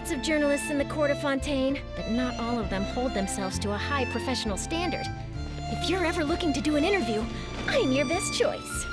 lots of journalists in the court of Fontaine, but not all of them hold themselves to a high professional standard. If you're ever looking to do an interview, I'm your best choice.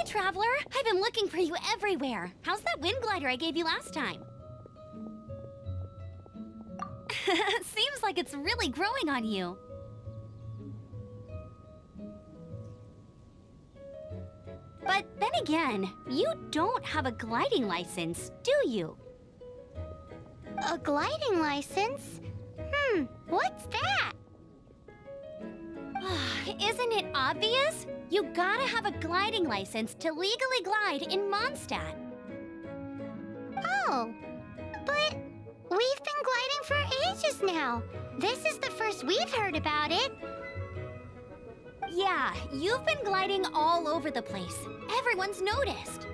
Traveler, I've been looking for you everywhere. How's that wind glider I gave you last time? Seems like it's really growing on you. But then again, you don't have a gliding license, do you? A gliding license? What's that? Isn't it obvious? You gotta have a gliding license to legally glide in Mondstadt. Oh, but we've been gliding for ages now. This is the first we've heard about it. Yeah, you've been gliding all over the place. Everyone's noticed.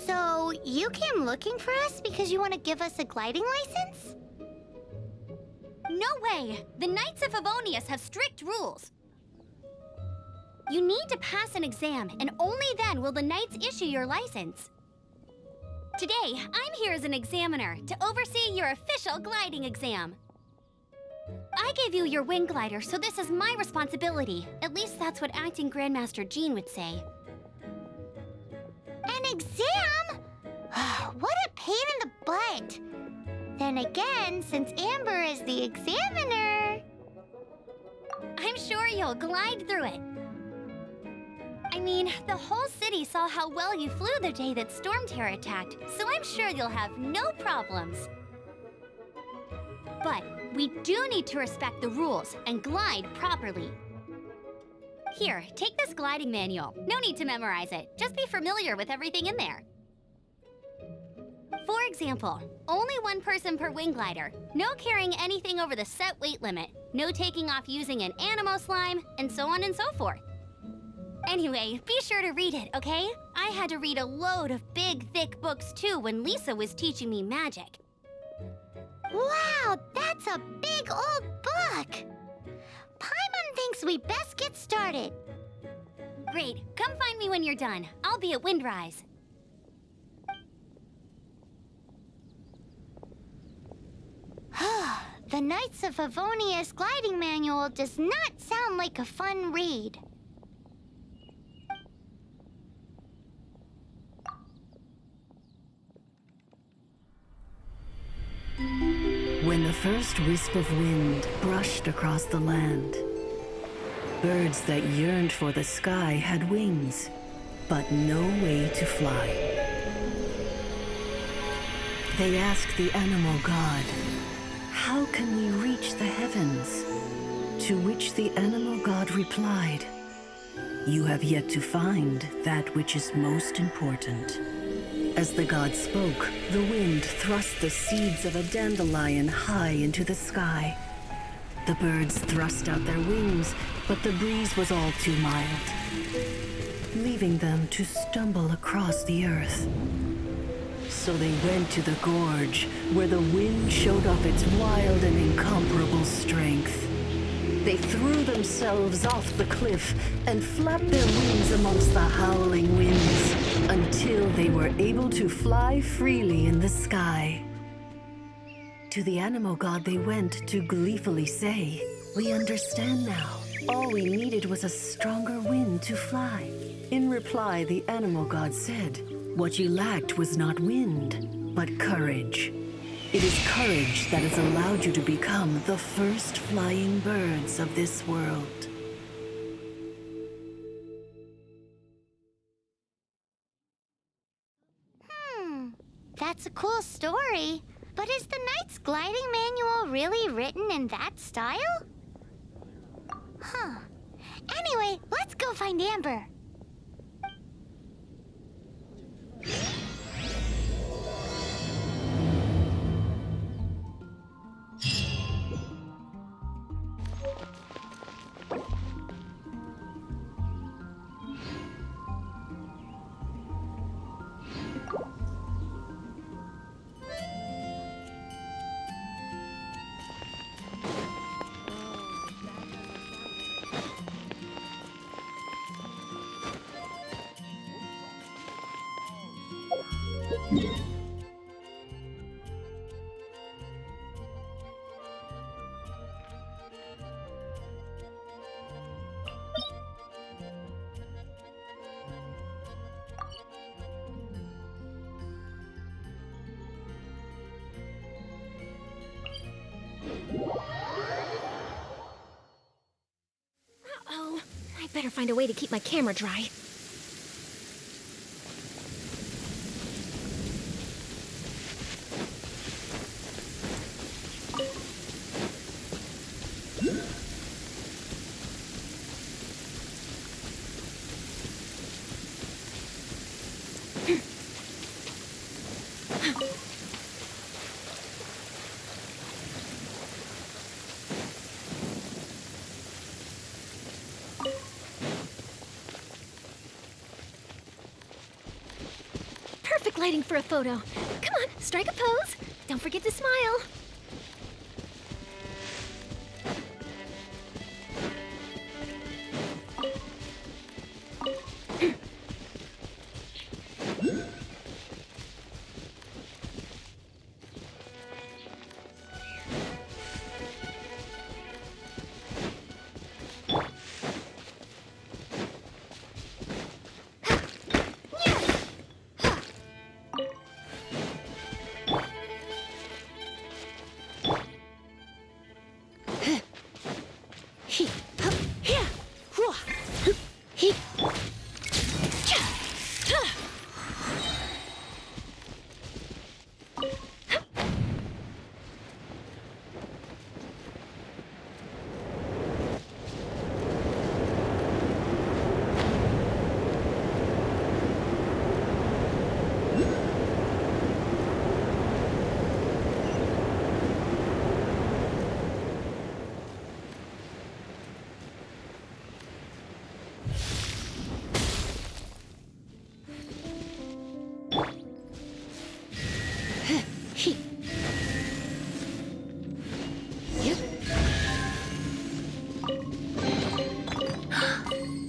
So, you came looking for us because you want to give us a gliding license? No way! The Knights of Favonius have strict rules. You need to pass an exam, and only then will the Knights issue your license. Today, I'm here as an examiner to oversee your official gliding exam. I gave you your wing glider, so this is my responsibility. At least that's what Acting Grandmaster Jean would say. An exam? What a pain in the butt! Then again, since Amber is the examiner... I'm sure you'll glide through it. I mean, the whole city saw how well you flew the day that Storm Terror attacked, so I'm sure you'll have no problems. But we do need to respect the rules and glide properly. Here, take this gliding manual. No need to memorize it. Just be familiar with everything in there. For example, only one person per wing glider, no carrying anything over the set weight limit, no taking off using an animo slime, and so on and so forth. Anyway, be sure to read it, okay? I had to read a load of big, thick books too when Lisa was teaching me magic. Wow, that's a big old book! Paimon thinks we best get started. Great, come find me when you're done. I'll be at Windrise. The Knights of Favonius gliding manual does not sound like a fun read. When the first wisp of wind brushed across the land, birds that yearned for the sky had wings, but no way to fly. They asked the animal god, "How can we reach the heavens?" To which the animal god replied, "You have yet to find that which is most important." As the god spoke, the wind thrust the seeds of a dandelion high into the sky. The birds thrust out their wings, but the breeze was all too mild, leaving them to stumble across the earth. So they went to the gorge, where the wind showed off its wild and incomparable strength. They threw themselves off the cliff and flapped their wings amongst the howling winds until they were able to fly freely in the sky. To the animal god they went to gleefully say, "We understand now. All we needed was a stronger wind to fly." In reply, the animal god said, "What you lacked was not wind, but courage. It is courage that has allowed you to become the first flying birds of this world." that's a cool story. But is the Knight's gliding manual really written in that style? Huh. Anyway, let's go find Amber. Uh-oh. I better find a way to keep my camera dry. Perfect lighting for a photo. Come on, strike a pose. Don't forget to smile.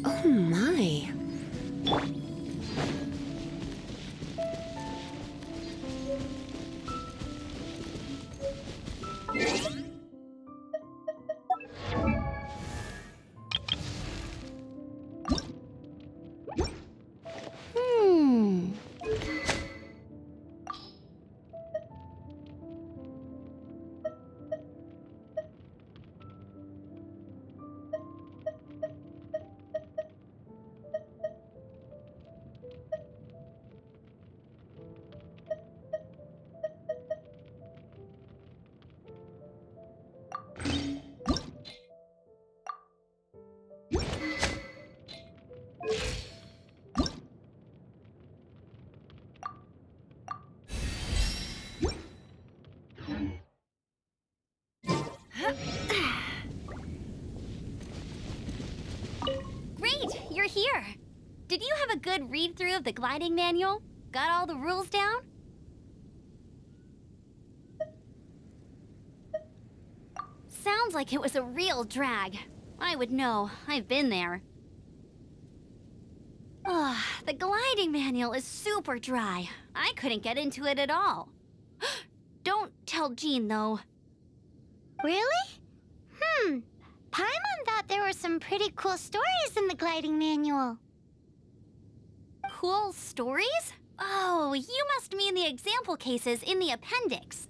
Oh my. Great, you're here. Did you have a good read-through of the gliding manual? Got all the rules down? Sounds like it was a real drag. I would know. I've been there. Ugh, the gliding manual is super dry. I couldn't get into it at all. Don't tell Jean, though. Really? Paimon thought there were some pretty cool stories in the gliding manual. Cool stories? Oh, you must mean the example cases in the appendix.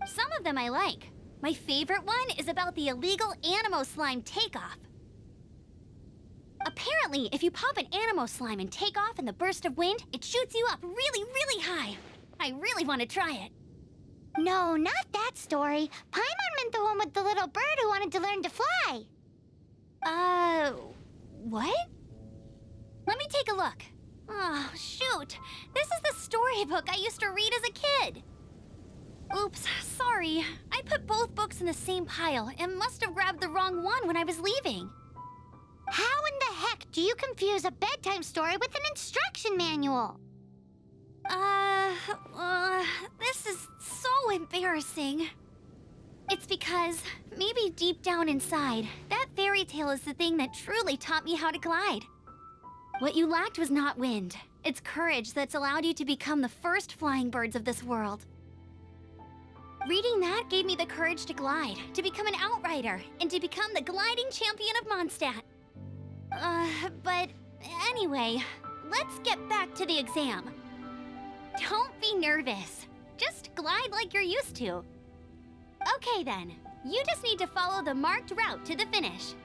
Some of them I like. My favorite one is about the illegal Animo slime takeoff. Apparently, if you pop an Animo slime and take off in the burst of wind, it shoots you up really, really high. I really want to try it. No, not that story. Paimon meant the one with the little bird who wanted to learn to fly. What? Let me take a look. Oh, shoot. This is the storybook I used to read as a kid. Oops, sorry. I put both books in the same pile and must have grabbed the wrong one when I was leaving. How in the heck do you confuse a bedtime story with an instruction manual? This is so embarrassing. It's because, maybe deep down inside, that fairy tale is the thing that truly taught me how to glide. What you lacked was not wind. It's courage that's allowed you to become the first flying birds of this world. Reading that gave me the courage to glide, to become an outrider, and to become the gliding champion of Mondstadt. But anyway, let's get back to the exam. Don't be nervous. Just glide like you're used to. Okay then, you just need to follow the marked route to the finish.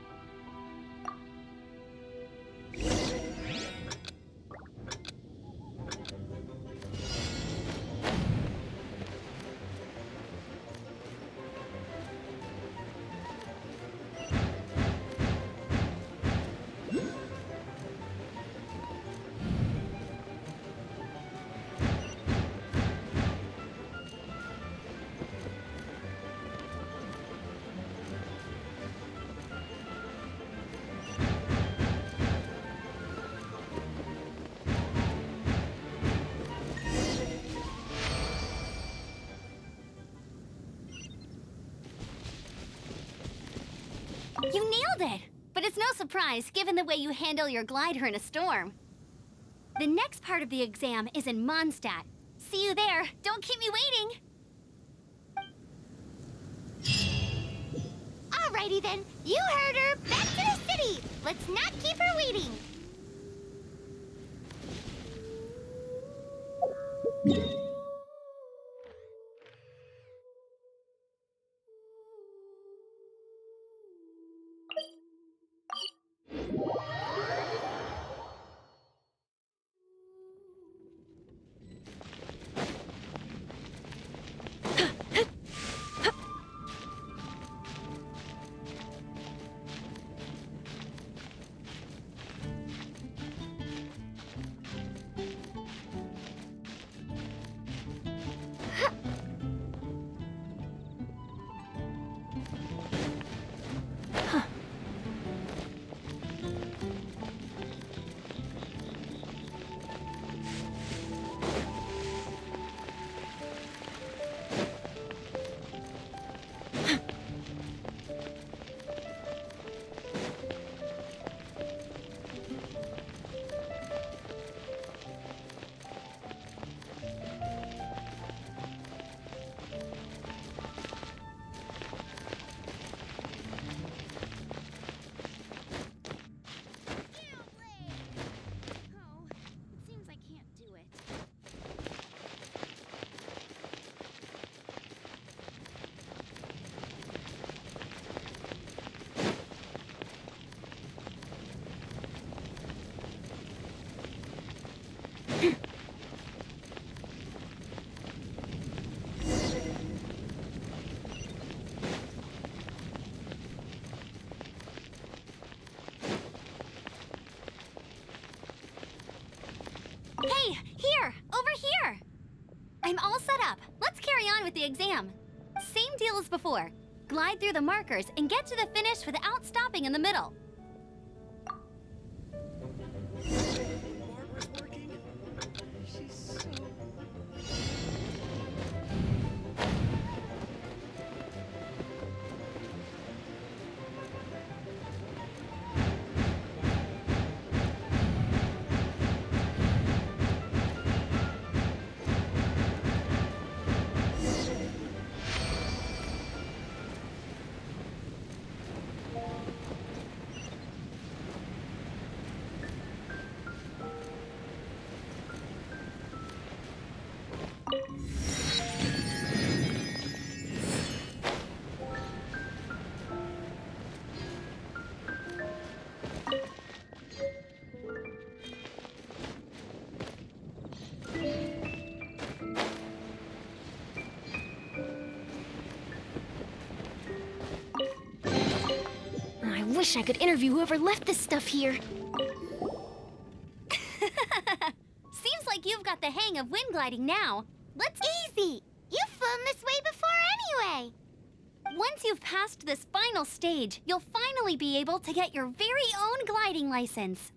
You nailed it! But it's no surprise, given the way you handle your glider in a storm. The next part of the exam is in Mondstadt. See you there. Don't keep me waiting! Alrighty then, you heard her. Back to the city. Let's not keep her waiting. Hey, here! Over here! I'm all set up. Let's carry on with the exam. Same deal as before. Glide through the markers and get to the finish without stopping in the middle. Barbara's working. She's so... wish I could interview whoever left this stuff here. Seems like you've got the hang of wind gliding now. Let's Easy! You've flown this way before anyway! Once you've passed this final stage, you'll finally be able to get your very own gliding license.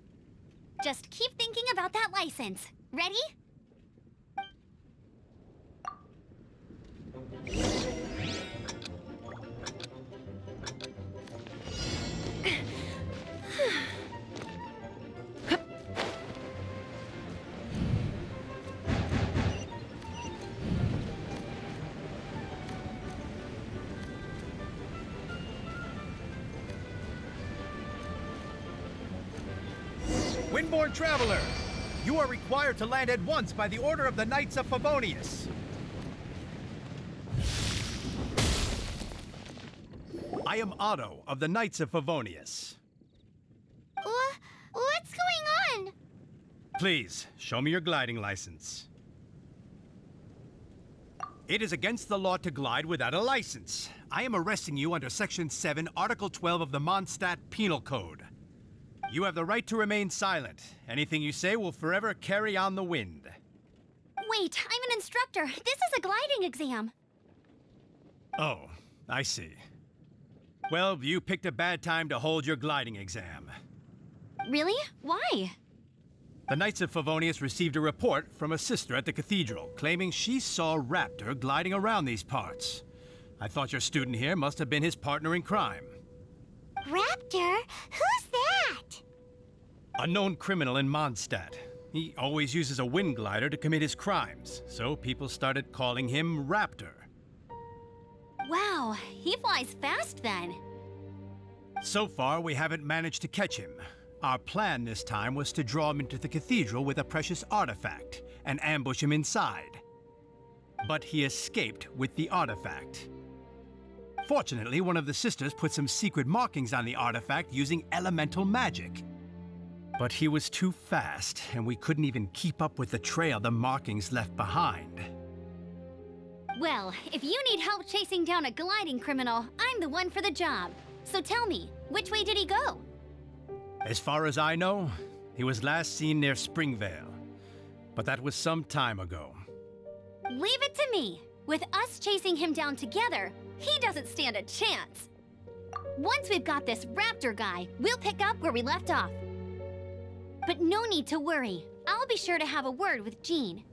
Just keep thinking about that license. Ready? Windborne Traveler, you are required to land at once by the order of the Knights of Favonius. I am Otto of the Knights of Favonius. What's going on? Please, show me your gliding license. It is against the law to glide without a license. I am arresting you under Section 7, Article 12 of the Mondstadt Penal Code. You have the right to remain silent. Anything you say will forever carry on the wind. Wait, I'm an instructor. This is a gliding exam. Oh, I see. Well, you picked a bad time to hold your gliding exam. Really? Why? The Knights of Favonius received a report from a sister at the cathedral claiming she saw Raptor gliding around these parts. I thought your student here must have been his partner in crime. Raptor? Who's that? A known criminal in Mondstadt. He always uses a wind glider to commit his crimes, so people started calling him Raptor. Wow, he flies fast then. So far, we haven't managed to catch him. Our plan this time was to draw him into the cathedral with a precious artifact and ambush him inside. But he escaped with the artifact. Fortunately, one of the sisters put some secret markings on the artifact using elemental magic. But he was too fast, and we couldn't even keep up with the trail the markings left behind. Well, if you need help chasing down a gliding criminal, I'm the one for the job. So tell me, which way did he go? As far as I know, he was last seen near Springvale. But that was some time ago. Leave it to me. With us chasing him down together, he doesn't stand a chance. Once we've got this Raptor guy, we'll pick up where we left off. But no need to worry. I'll be sure to have a word with Jean.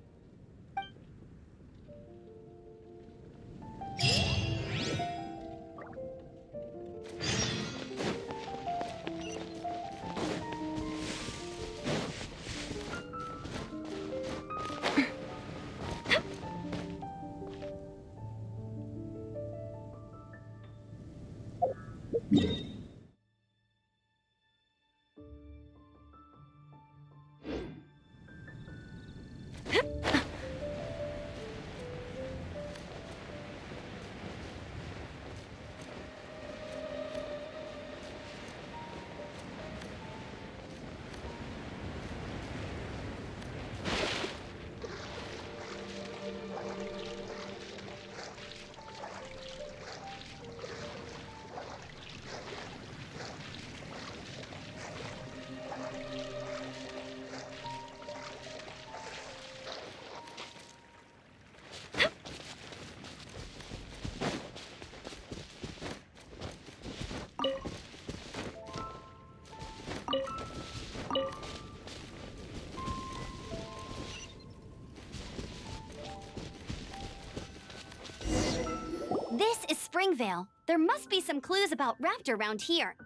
This is Springvale. There must be some clues about Raptor around here.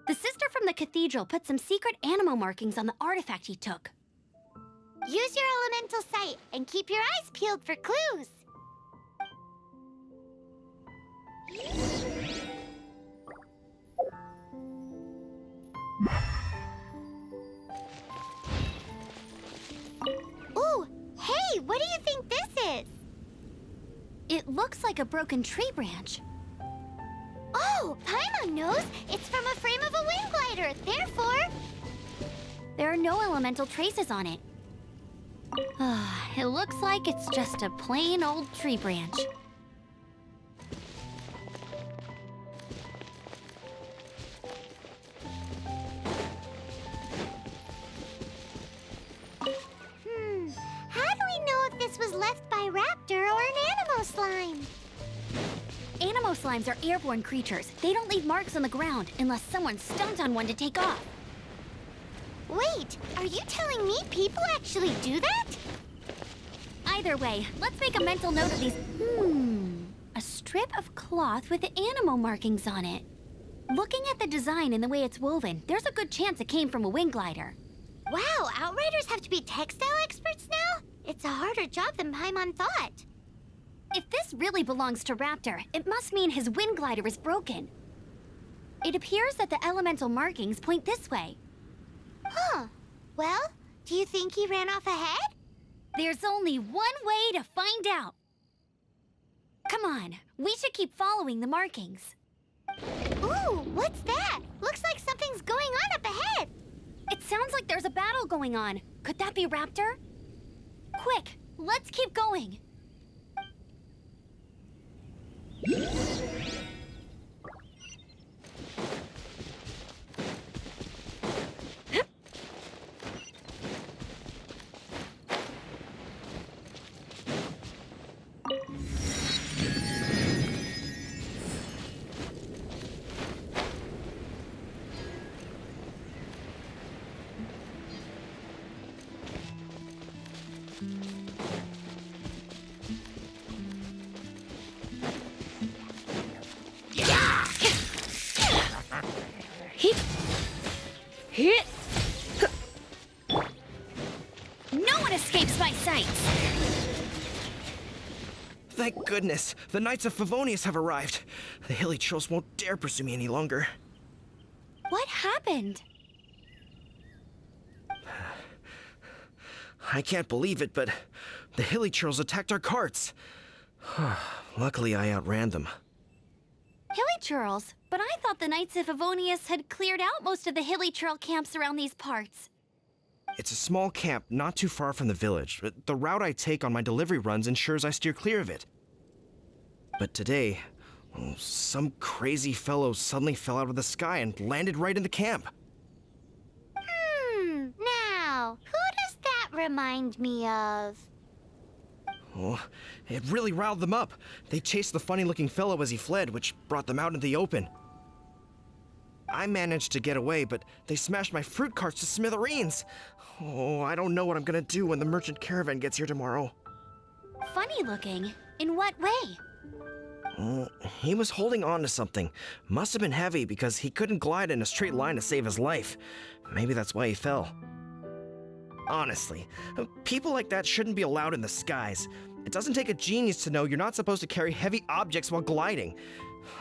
The sister from the cathedral put some secret animal markings on the artifact he took. Use your elemental sight and keep your eyes peeled for clues. Ooh, hey, what do you think this is? It looks like a broken tree branch. Oh, Paimon knows. It's from a frame of a wind glider. Therefore, There are no elemental traces on it. It looks like it's just a plain old tree branch. slimes are airborne creatures. They don't leave marks on the ground unless someone stomps on one to take off. Wait, are you telling me people actually do that? Either way, let's make a mental note of these. A strip of cloth with animal markings on it. Looking at the design and the way it's woven, there's a good chance it came from a wing glider. Wow, Outriders have to be textile experts now? It's a harder job than Paimon thought. If this really belongs to Raptor, it must mean his wind glider is broken. It appears that the elemental markings point this way. Huh. Well, do you think he ran off ahead? There's only one way to find out. Come on, we should keep following the markings. Ooh, what's that? Looks like something's going on up ahead. It sounds like there's a battle going on. Could that be Raptor? Quick, let's keep going. No one escapes my sights! Thank goodness, the Knights of Favonius have arrived. The hilly trolls won't dare pursue me any longer. What happened? I can't believe it, but the hilly trolls attacked our carts. Luckily, I outran them. Hilly churls? But I thought the Knights of Favonius had cleared out most of the hilly churl camps around these parts. It's a small camp not too far from the village. The route I take on my delivery runs ensures I steer clear of it. But today, some crazy fellow suddenly fell out of the sky and landed right in the camp. Now, who does that remind me of? Oh, it really riled them up. They chased the funny-looking fellow as he fled, which brought them out into the open. I managed to get away, but they smashed my fruit carts to smithereens. Oh, I don't know what I'm gonna do when the merchant caravan gets here tomorrow. Funny looking? In what way? He was holding on to something. Must have been heavy because he couldn't glide in a straight line to save his life. Maybe that's why he fell. Honestly, people like that shouldn't be allowed in the skies. It doesn't take a genius to know you're not supposed to carry heavy objects while gliding.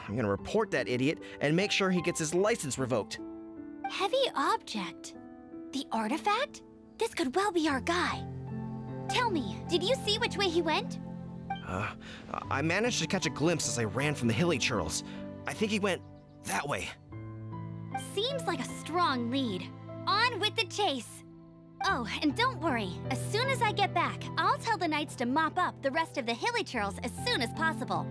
I'm gonna report that idiot and make sure he gets his license revoked. Heavy object? The artifact? This could well be our guy. Tell me, did you see which way he went? I managed to catch a glimpse as I ran from the hilly churls. I think he went that way. Seems like a strong lead. On with the chase. Oh, and don't worry. As soon as I get back, I'll tell the knights to mop up the rest of the hilly churls as soon as possible.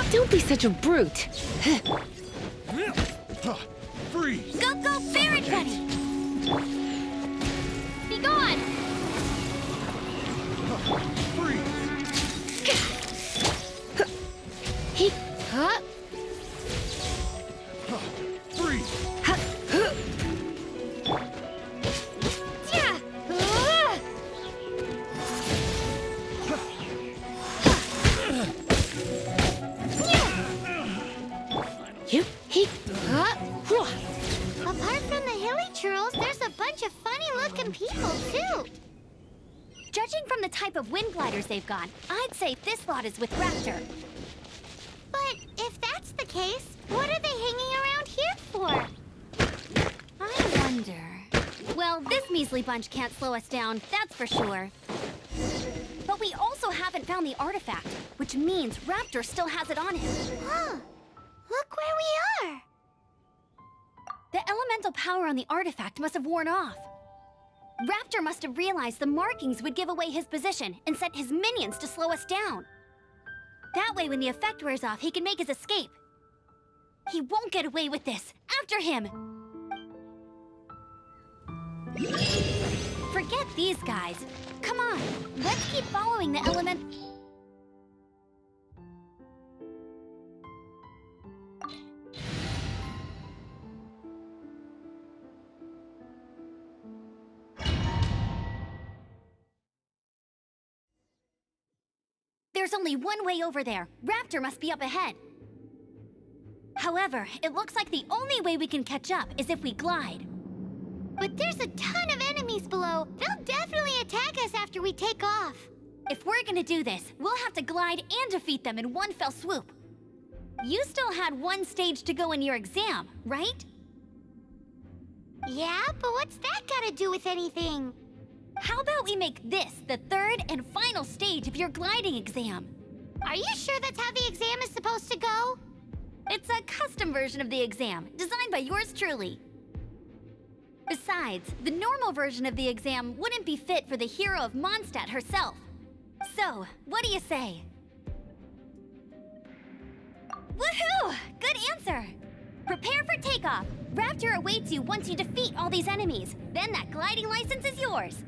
Don't be such a brute. Freeze! Go, ferret buddy! Be gone! Freeze! He, huh? Freeze! Yeah! You, he, huh? Apart from the hilly churls, there's a bunch of funny-looking people, too. Judging from the type of wind gliders they've got, I'd say this lot is with Raptor. But if that's the case, what are they hanging around here for? I wonder... Well, this measly bunch can't slow us down, that's for sure. But we also haven't found the artifact, which means Raptor still has it on him. Huh. Look where we are. The elemental power on the artifact must have worn off. Raptor must have realized the markings would give away his position and sent his minions to slow us down. That way, when the effect wears off, he can make his escape. He won't get away with this. After him! Forget these guys. Come on, let's keep following the element... There's only one way over there. Raptor must be up ahead. However, it looks like the only way we can catch up is if we glide. But there's a ton of enemies below. They'll definitely attack us after we take off. If we're gonna do this, we'll have to glide and defeat them in one fell swoop. You still had one stage to go in your exam, right? Yeah, but what's that gotta do with anything? How about we make this the third and final stage of your gliding exam? Are you sure that's how the exam is supposed to go? It's a custom version of the exam, designed by yours truly. Besides, the normal version of the exam wouldn't be fit for the hero of Mondstadt herself. So, what do you say? Woohoo! Good answer! Prepare for takeoff. Raptor awaits you once you defeat all these enemies. Then that gliding license is yours.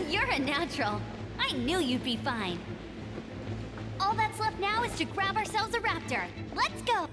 You're a natural. I knew you'd be fine. All that's left now is to grab ourselves a raptor. Let's go!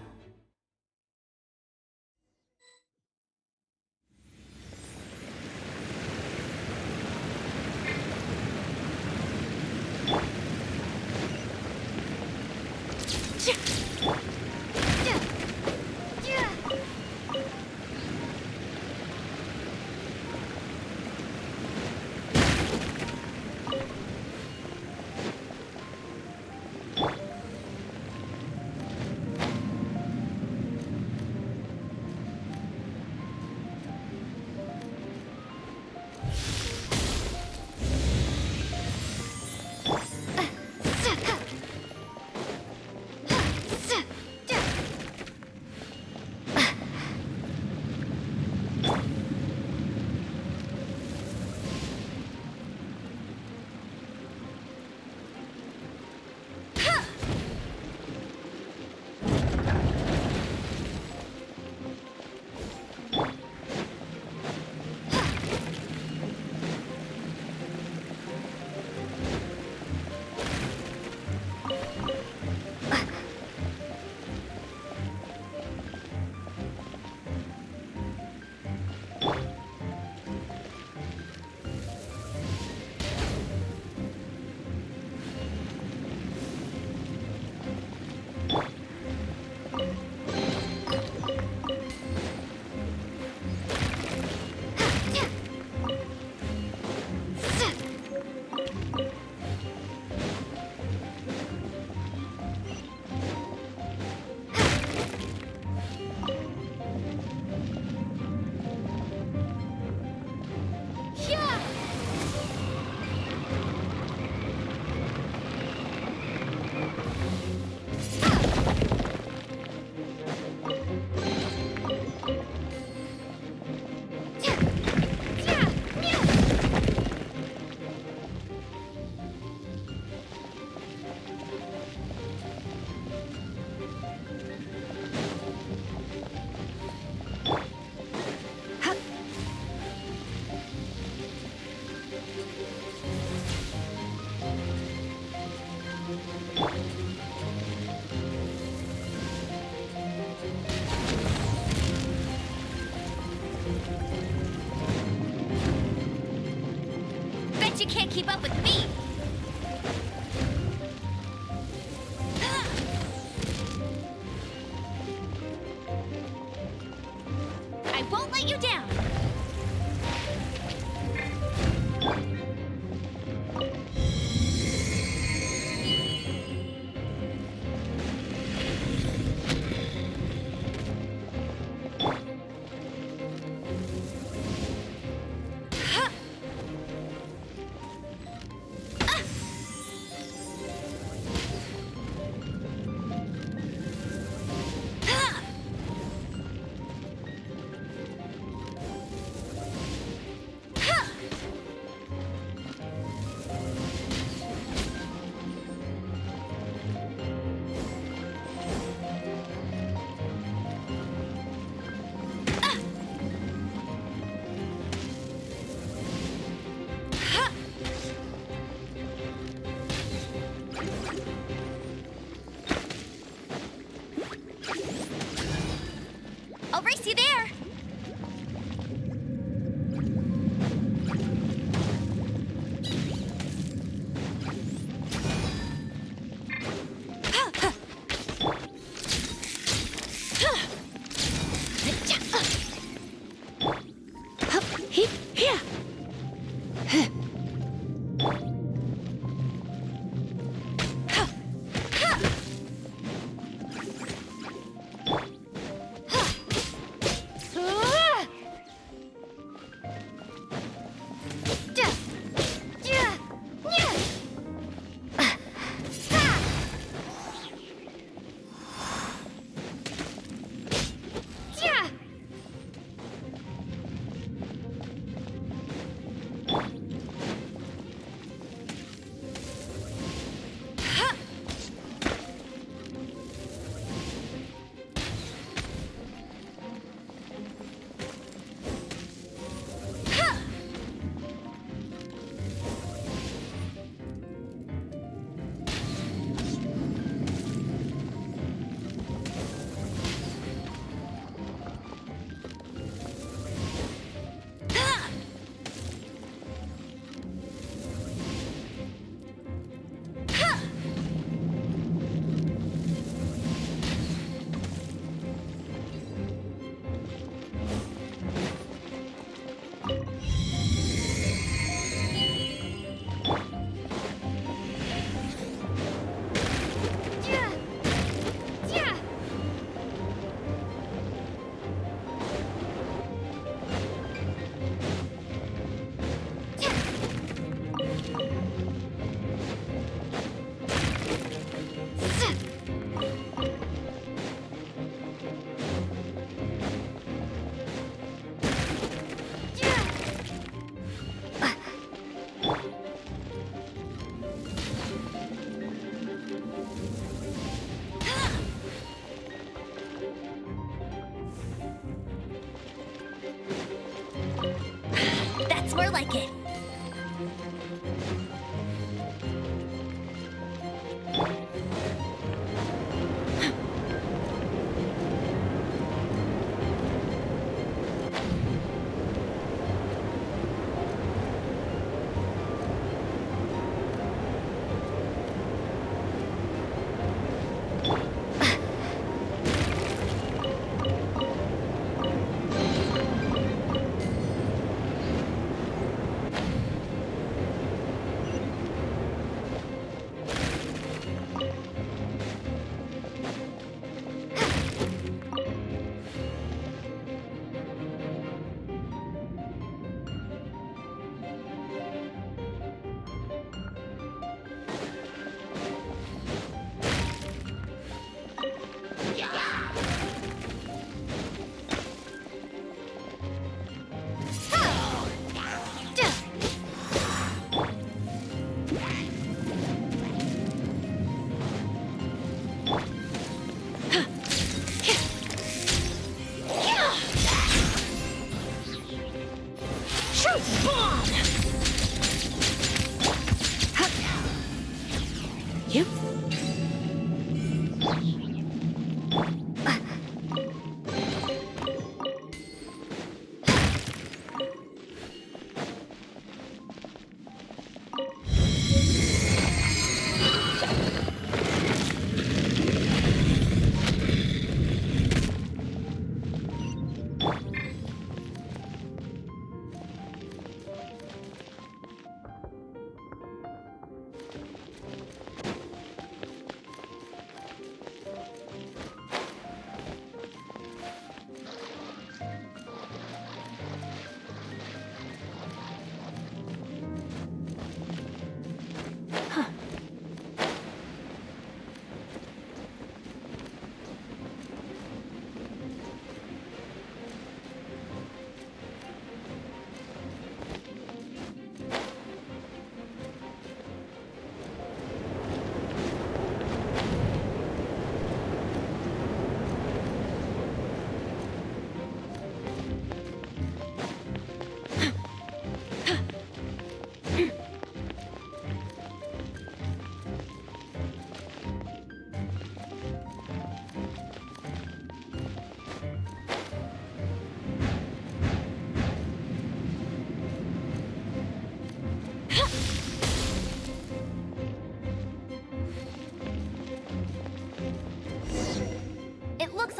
get you down. I'll race you there. That's more like it.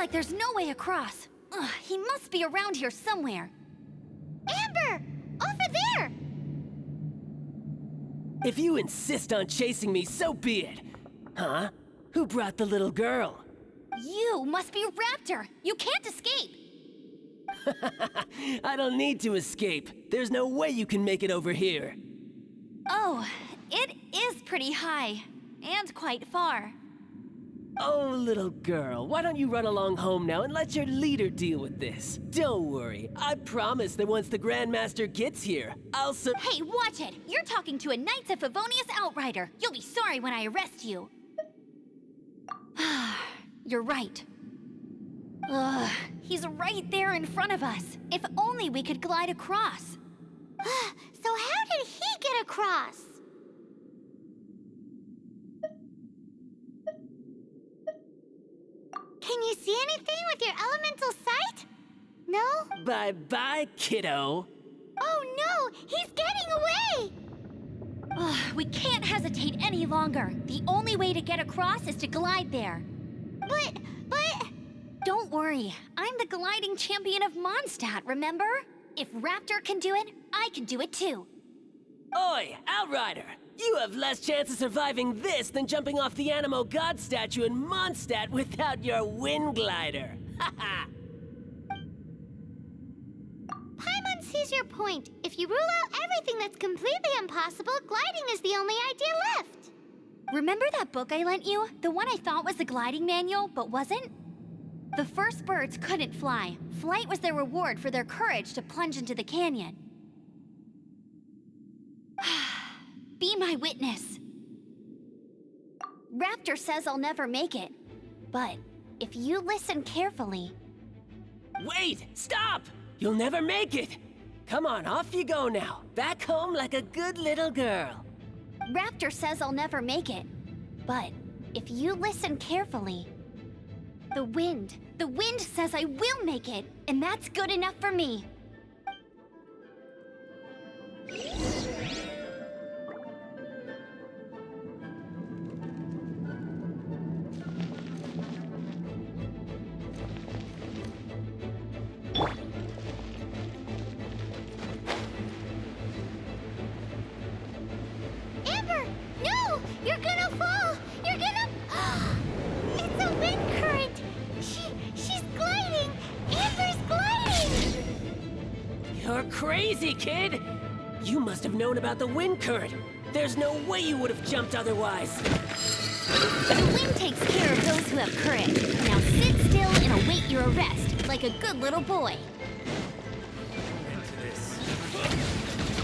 like there's no way across. Ugh, he must be around here somewhere. Amber! Over there! If you insist on chasing me, so be it. Huh? Who brought the little girl? You must be Raptor! You can't escape! I don't need to escape. There's no way you can make it over here. Oh, it is pretty high. And quite far. Oh, little girl, why don't you run along home now and let your leader deal with this? Don't worry, I promise that once the Grandmaster gets here, I'll Hey, watch it! You're talking to a Knights of Favonius outrider! You'll be sorry when I arrest you! You're right. Ugh, he's right there in front of us. If only we could glide across. So how did he get across? Can you see anything with your elemental sight? No? Bye-bye, kiddo. Oh no! He's getting away! Ugh, we can't hesitate any longer. The only way to get across is to glide there. But... Don't worry, I'm the gliding champion of Mondstadt, remember? If Raptor can do it, I can do it too. Oi, Outrider! You have less chance of surviving this than jumping off the Animo God statue in Mondstadt without your wind glider. Haha! Paimon sees your point. If you rule out everything that's completely impossible, gliding is the only idea left. Remember that book I lent you? The one I thought was the gliding manual, but wasn't? The first birds couldn't fly. Flight was their reward for their courage to plunge into the canyon. Be my witness. Raptor says I'll never make it. But if you listen carefully... Wait! Stop! You'll never make it! Come on, off you go now. Back home like a good little girl. Raptor says I'll never make it. But if you listen carefully... The wind says I will make it, and that's good enough for me. Amber! No! You're gonna fall! You're gonna... It's a wind current! She's gliding! Amber's gliding! You're crazy, kid! You must have known about the wind current. There's no way you would have jumped otherwise. The wind takes care of those who have courage. Now sit still and await your arrest, like a good little boy.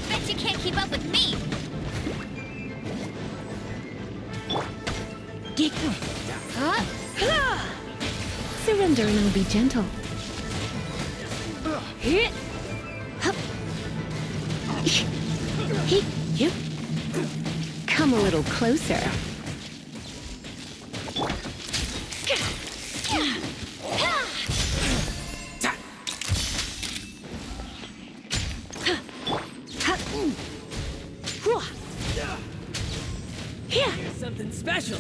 Bet you can't keep up with me! Surrender and I'll be gentle. Hit. Hup. Yep. Come a little closer. Here's something special.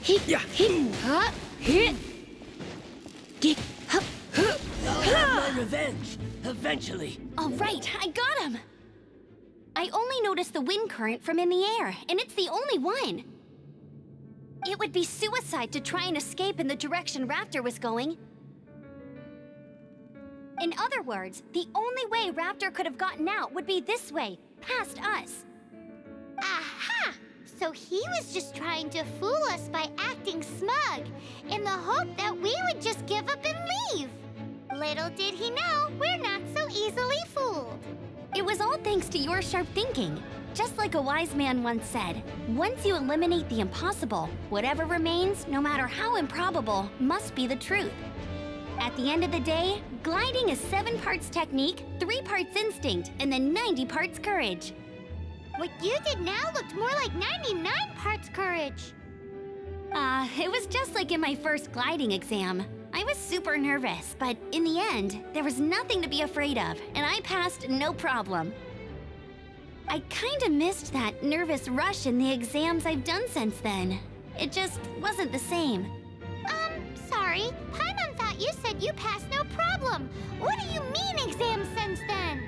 Hit. Get up. I'll have my revenge. Eventually. All right, I got him! I only noticed the wind current from in the air, and it's the only one. It would be suicide to try and escape in the direction Raptor was going. In other words, the only way Raptor could have gotten out would be this way, past us. Aha! So he was just trying to fool us by acting smug, in the hope that we would just give up and leave. Little did he know, we're not so easily fooled. It was all thanks to your sharp thinking. Just like a wise man once said, once you eliminate the impossible, whatever remains, no matter how improbable, must be the truth. At the end of the day, gliding is 7 parts technique, 3 parts instinct, and then 90 parts courage. What you did now looked more like 99 parts courage. It was just like in my first gliding exam. I was super nervous, but in the end, there was nothing to be afraid of, and I passed no problem. I kinda missed that nervous rush in the exams I've done since then. It just wasn't the same. Sorry. Paimon thought you said you passed no problem. What do you mean exam sense then?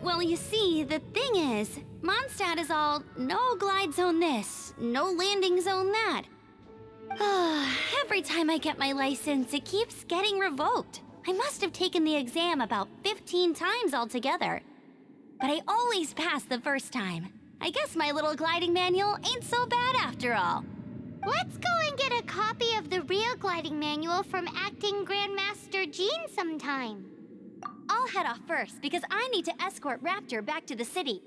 Well, you see, the thing is, Mondstadt is all no glide zone this, no landing zone that. Every time I get my license, it keeps getting revoked. I must have taken the exam about 15 times altogether. But I always pass the first time. I guess my little gliding manual ain't so bad after all. Let's go and get a copy of the real gliding manual from Acting Grandmaster Jean sometime. I'll head off first because I need to escort Raptor back to the city.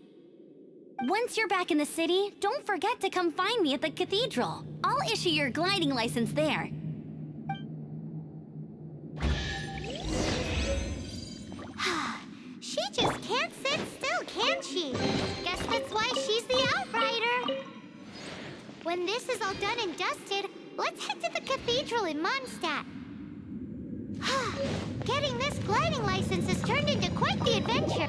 Once you're back in the city, don't forget to come find me at the cathedral. I'll issue your gliding license there. She just can't sit still, can she? Guess that's why she's the Outrider. When this is all done and dusted, let's head to the cathedral in Mondstadt. Getting this gliding license has turned into quite the adventure.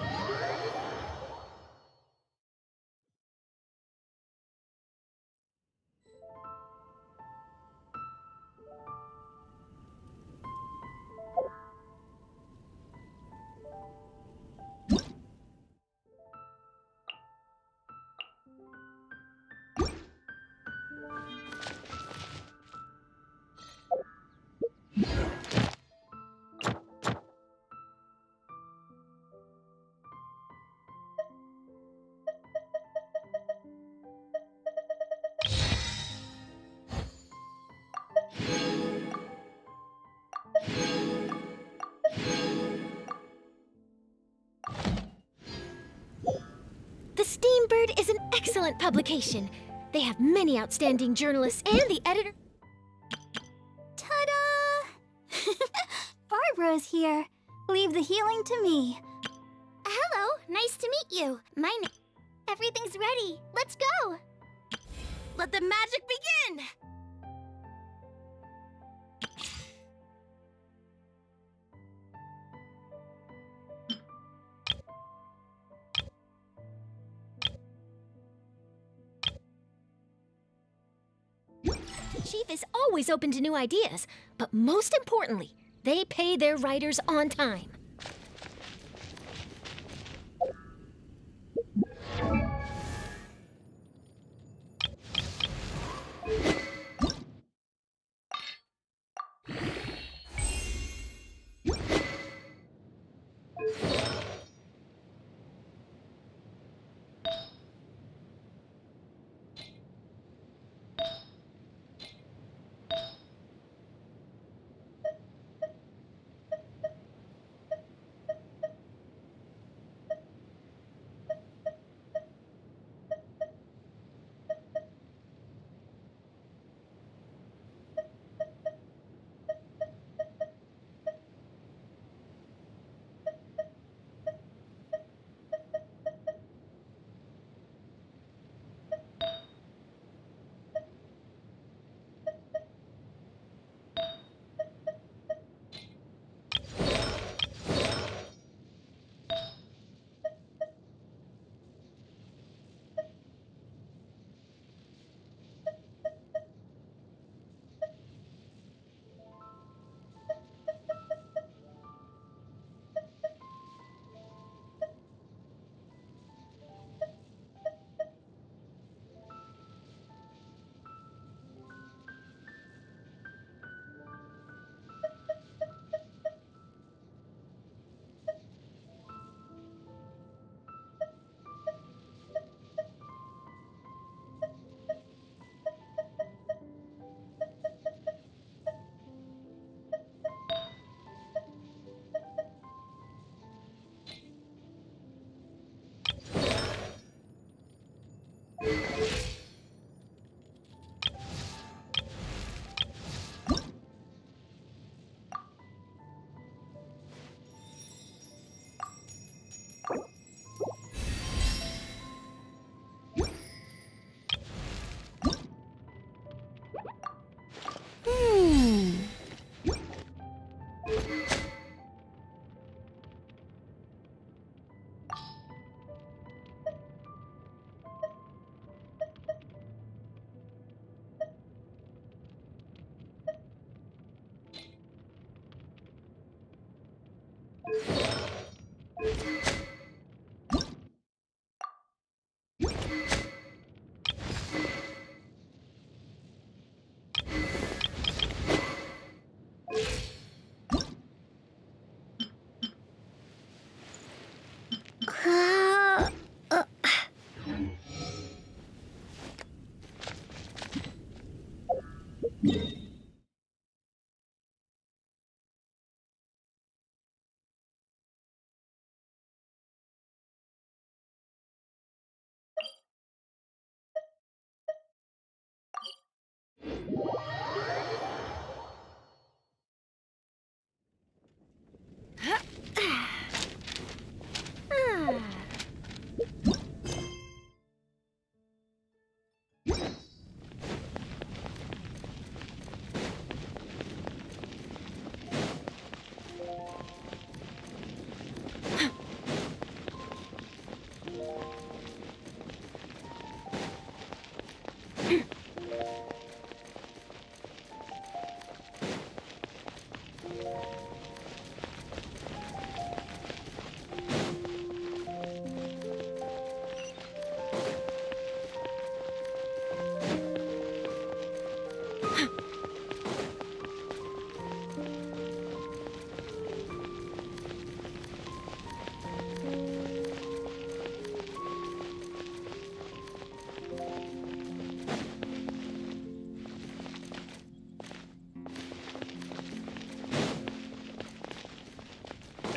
The Steambird is an excellent publication. They have many outstanding journalists and the editor. Ta-da! Barbara's here. Leave the healing to me. Hello, nice to meet you. Everything's ready. Let's go. Let the magic begin! The chief is always open to new ideas, but most importantly, they pay their writers on time.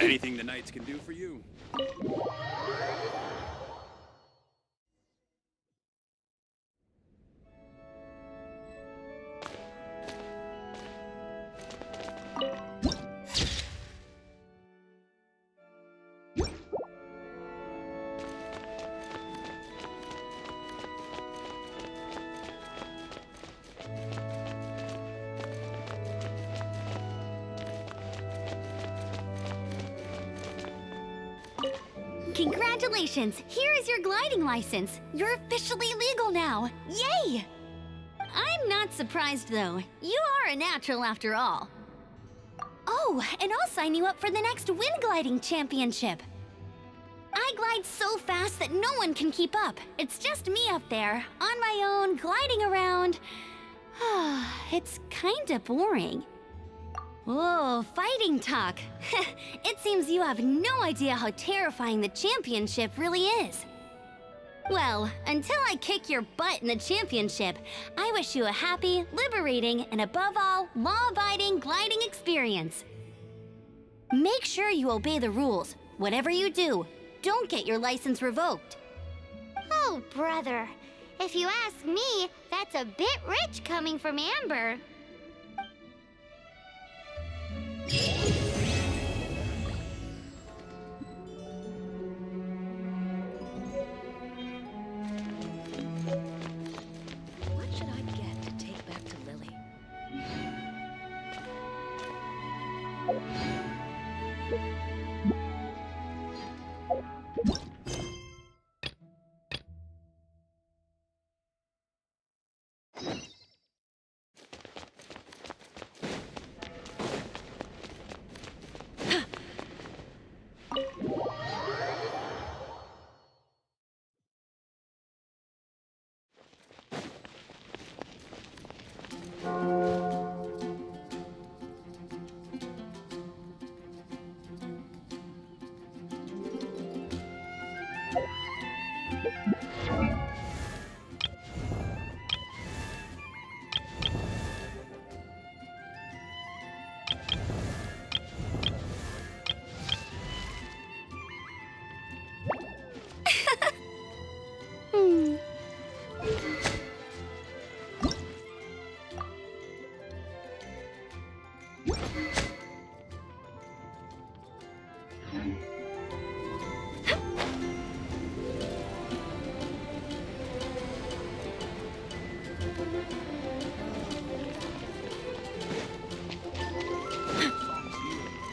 Anything the knights can do for you? Congratulations! Here is your gliding license. You're officially legal now. Yay! I'm not surprised, though. You are a natural after all. Oh, and I'll sign you up for the next wind gliding championship. I glide so fast that no one can keep up. It's just me up there, on my own, gliding around. It's kinda boring. Whoa, fighting talk. It seems you have no idea how terrifying the championship really is. Well, until I kick your butt in the championship, I wish you a happy, liberating, and above all, law-abiding gliding experience. Make sure you obey the rules. Whatever you do, don't get your license revoked. Oh, brother. If you ask me, that's a bit rich coming from Amber. What should I get to take back to Lily?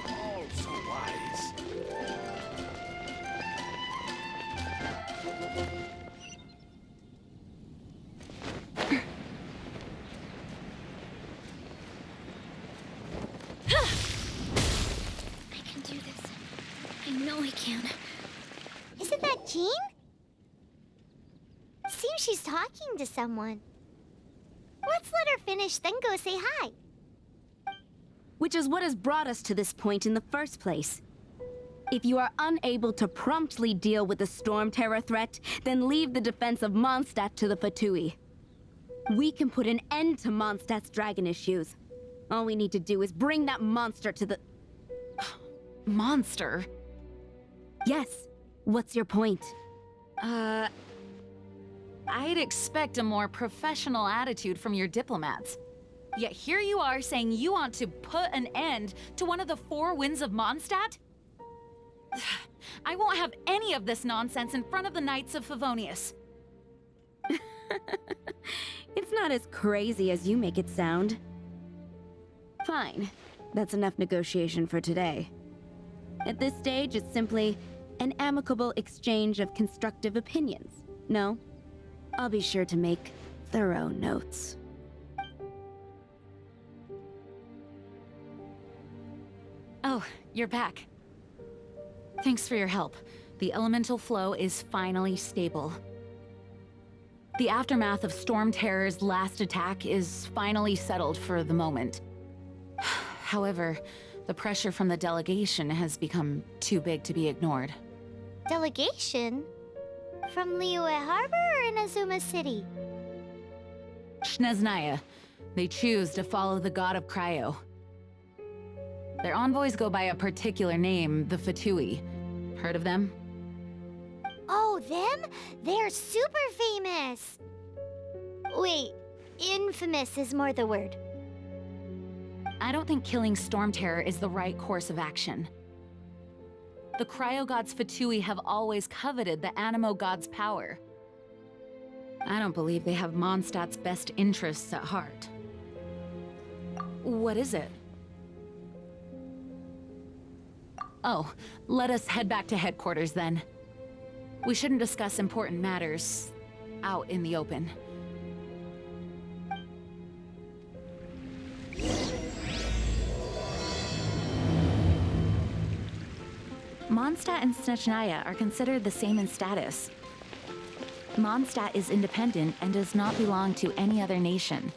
All so wise. I can do this. I know I can. Isn't that Jean? Seems she's talking to someone. Let's let her finish, then go say hi. Which is what has brought us to this point in the first place. If you are unable to promptly deal with the Storm Terror threat, then leave the defense of Mondstadt to the Fatui. We can put an end to Mondstadt's dragon issues. All we need to do is bring that monster to the... Monster? Yes. What's your point? I'd expect a more professional attitude from your diplomats. Yet here you are saying you want to put an end to one of the four winds of Mondstadt? I won't have any of this nonsense in front of the Knights of Favonius. It's not as crazy as you make it sound. Fine. That's enough negotiation for today. At this stage, it's simply an amicable exchange of constructive opinions. No? I'll be sure to make thorough notes. Oh, you're back. Thanks for your help. The elemental flow is finally stable. The aftermath of Storm Terror's last attack is finally settled for the moment. However, the pressure from the delegation has become too big to be ignored. Delegation? From Liyue Harbor or Inazuma City? Snezhnaya. They choose to follow the god of Cryo. Their envoys go by a particular name, the Fatui. Heard of them? Oh, them? They're super famous! Wait, infamous is more the word. I don't think killing Storm Terror is the right course of action. The Cryo God's Fatui have always coveted the Animo God's power. I don't believe they have Mondstadt's best interests at heart. What is it? Oh, let us head back to headquarters then. We shouldn't discuss important matters out in the open. Mondstadt and Snezhnaya are considered the same in status. Mondstadt is independent and does not belong to any other nation.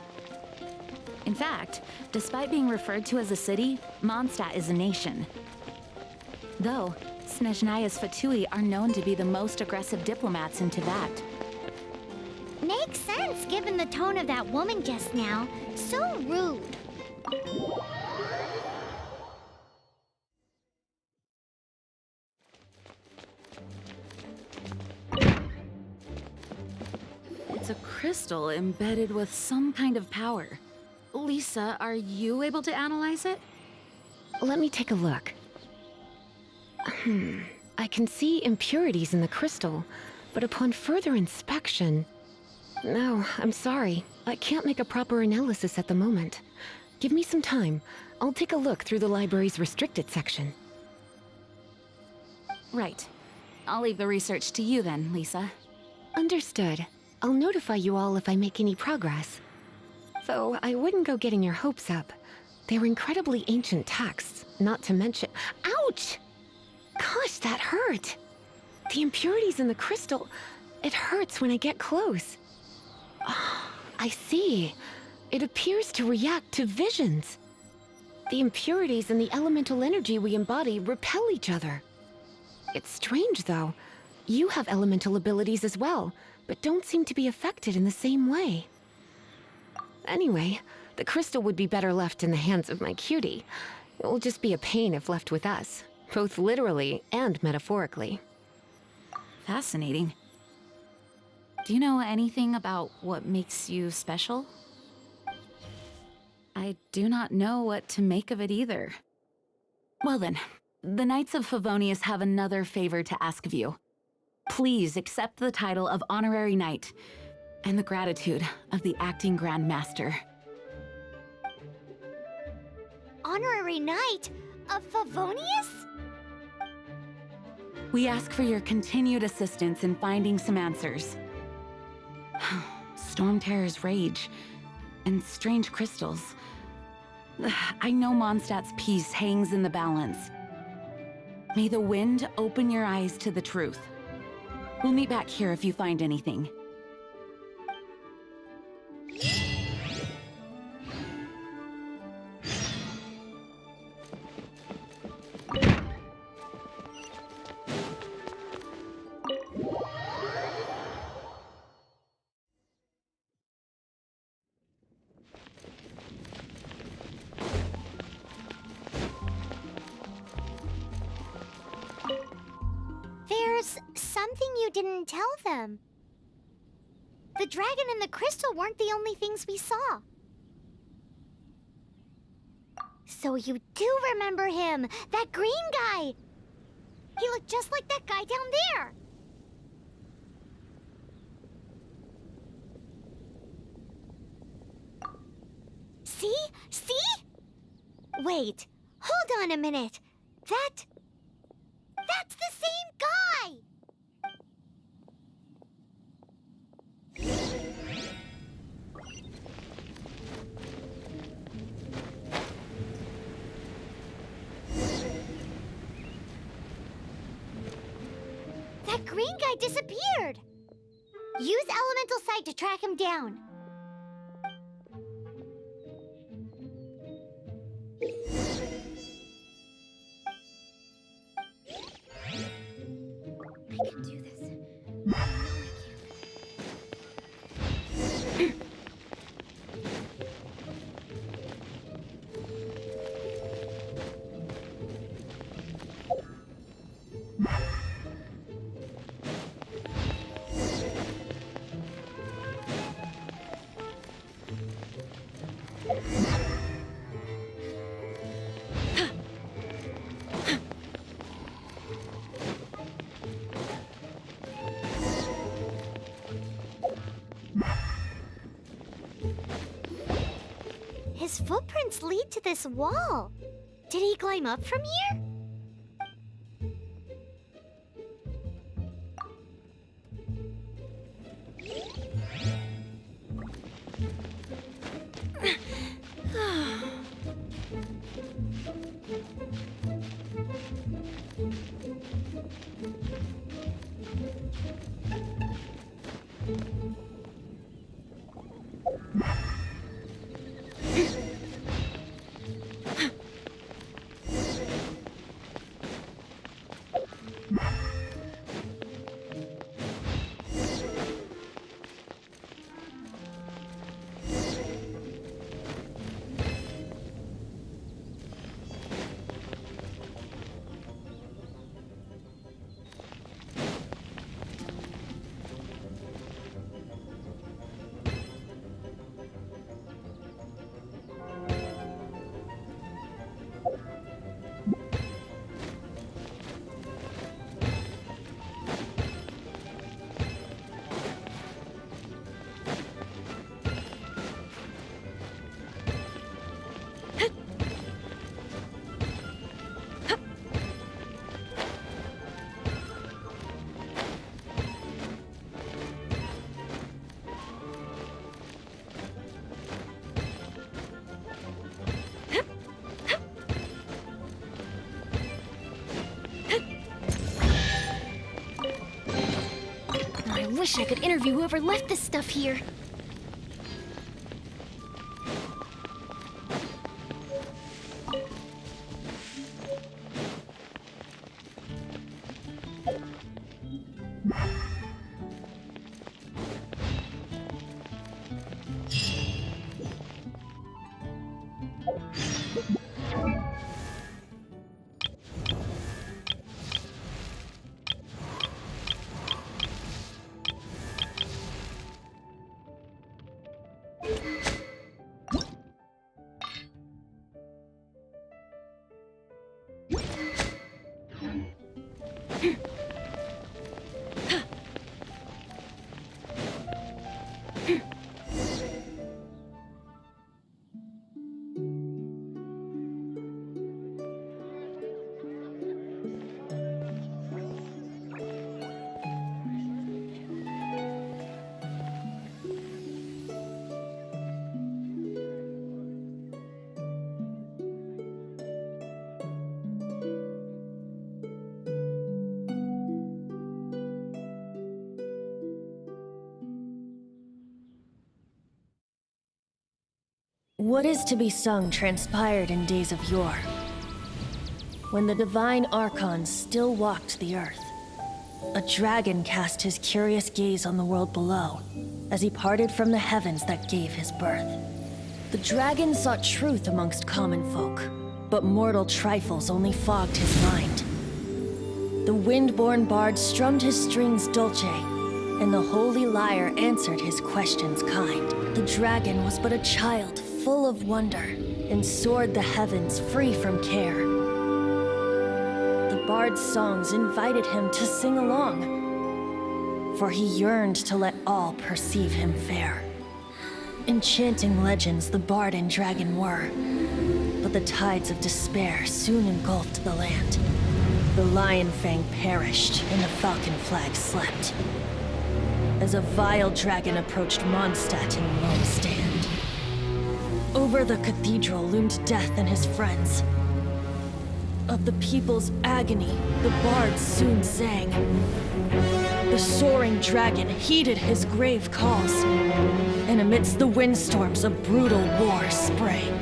In fact, despite being referred to as a city, Mondstadt is a nation. Though, Snezhnaya's Fatui are known to be the most aggressive diplomats in Teyvat. Makes sense given the tone of that woman just now. So rude. It's a crystal embedded with some kind of power. Lisa, are you able to analyze it? Let me take a look. I can see impurities in the crystal, but upon further inspection... No, I'm sorry. I can't make a proper analysis at the moment. Give me some time. I'll take a look through the library's restricted section. Right. I'll leave the research to you then, Lisa. Understood. I'll notify you all if I make any progress. Though I wouldn't go getting your hopes up. They're incredibly ancient texts, not to mention... Ouch! Gosh, that hurt! The impurities in the crystal... It hurts when I get close. Oh, I see. It appears to react to visions. The impurities and the elemental energy we embody repel each other. It's strange, though. You have elemental abilities as well, but don't seem to be affected in the same way. Anyway, the crystal would be better left in the hands of my cutie. It will just be a pain if left with us, both literally and metaphorically. Fascinating. Do you know anything about what makes you special? I do not know what to make of it either. Well then, the Knights of Favonius have another favor to ask of you. Please accept the title of Honorary Knight and the gratitude of the Acting Grand Master. Honorary Knight of Favonius? We ask for your continued assistance in finding some answers. Storm Terror's rage and strange crystals. I know Mondstadt's peace hangs in the balance. May the wind open your eyes to the truth. We'll meet back here if you find anything. There's something you didn't tell them. dragon and the crystal weren't the only things we saw. So you do remember him, that green guy! He looked just like that guy down there! See? See? Wait, hold on a minute. That's the same guy! That green guy disappeared! Use elemental sight to track him down. I can do this. I know I can. His footprints lead to this wall. Did he climb up from here? I wish I could interview whoever left this stuff here. What is to be sung transpired in days of yore, when the divine archons still walked the earth. A dragon cast his curious gaze on the world below, as he parted from the heavens that gave his birth. The dragon sought truth amongst common folk, but mortal trifles only fogged his mind. The wind-born bard strummed his strings dolce, And the Holy Liar answered his questions kind. The dragon was but a child full of wonder, and soared the heavens free from care. The bard's songs invited him to sing along, for he yearned to let all perceive him fair. Enchanting legends the bard and dragon were, but the tides of despair soon engulfed the land. The Lion Fang perished, and the Falcon Flag slept, as a vile dragon approached Mondstadt in lone stand. Over the cathedral loomed Death and his friends. Of the people's agony, the bards soon sang. The soaring dragon heeded his grave calls, and amidst the windstorms a brutal war sprang.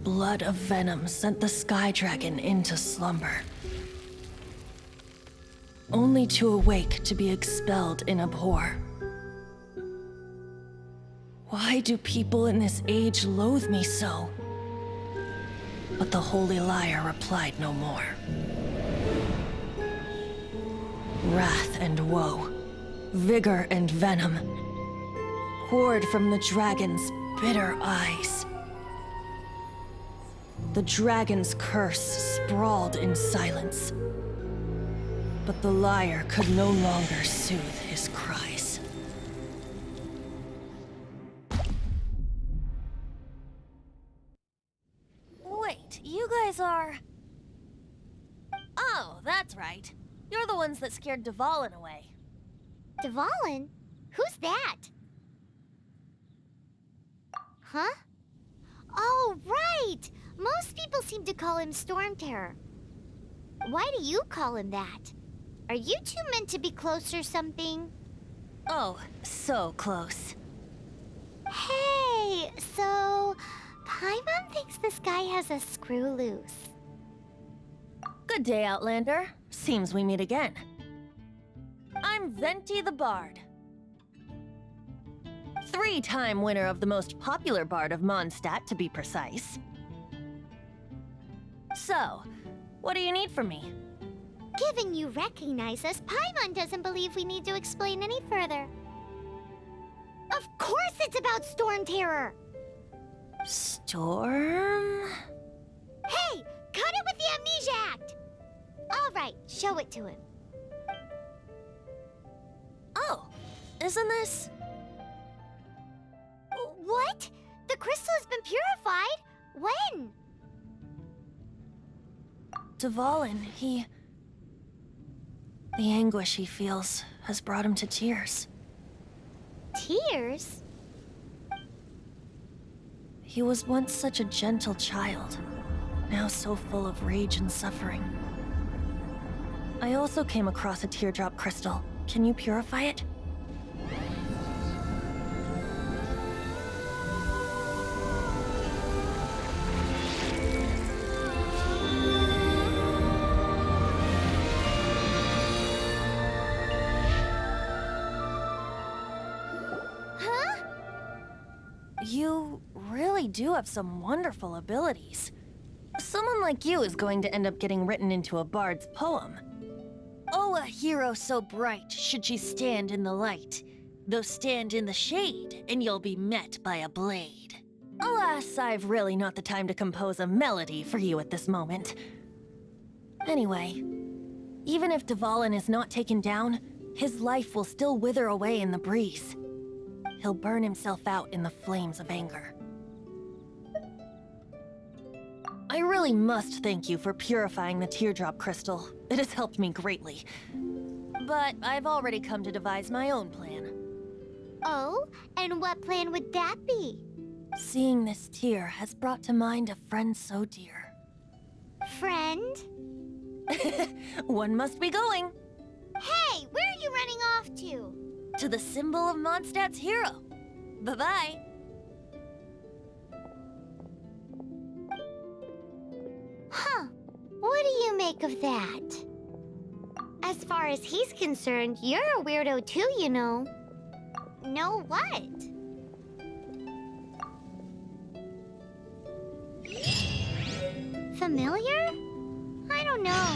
Blood of venom sent the sky dragon into slumber, only to awake to be expelled in abhor. Why do people in this age loathe me so? But the Holy Liar replied no more. Wrath and woe, vigor and venom, poured from the dragon's bitter eyes. The dragon's curse sprawled in silence, but the liar could no longer soothe his cries. Wait, you guys are... Oh, that's right. You're the ones that scared Dvalin away. Dvalin? Who's that? Huh? Oh, right! Most people seem to call him Storm Terror. Why do you call him that? Are you two meant to be close or something? Oh, so close. Hey, so... Paimon thinks this guy has a screw loose. Good day, Outlander. Seems we meet again. I'm Venti the Bard. 3-time winner of the most popular bard of Mondstadt, to be precise. So, what do you need from me? Given you recognize us, Paimon doesn't believe we need to explain any further. Of course it's about Storm Terror! Storm? Hey! Cut it with the Amnesia Act! Alright, show it to him. Oh, isn't this... What? The crystal has been purified? When? Dvalin, he... The anguish he feels has brought him to tears. Tears? He was once such a gentle child, now so full of rage and suffering. I also came across a teardrop crystal. Can you purify it? You really do have some wonderful abilities. Someone like you is going to end up getting written into a bard's poem. Oh, a hero so bright should she stand in the light, though stand in the shade, and you'll be met by a blade. Alas, I've really not the time to compose a melody for you at this moment. Anyway, even if Dvalin is not taken down, his life will still wither away in the breeze. He'll burn himself out in the flames of anger. I really must thank you for purifying the teardrop crystal. It has helped me greatly. But I've already come to devise my own plan. Oh, and what plan would that be? Seeing this tear has brought to mind a friend so dear. Friend? One must be going. Hey, where are you running off to? To the symbol of Mondstadt's hero. Bye-bye. Huh. What do you make of that? As far as he's concerned, you're a weirdo too, you know. Know what? Familiar? I don't know.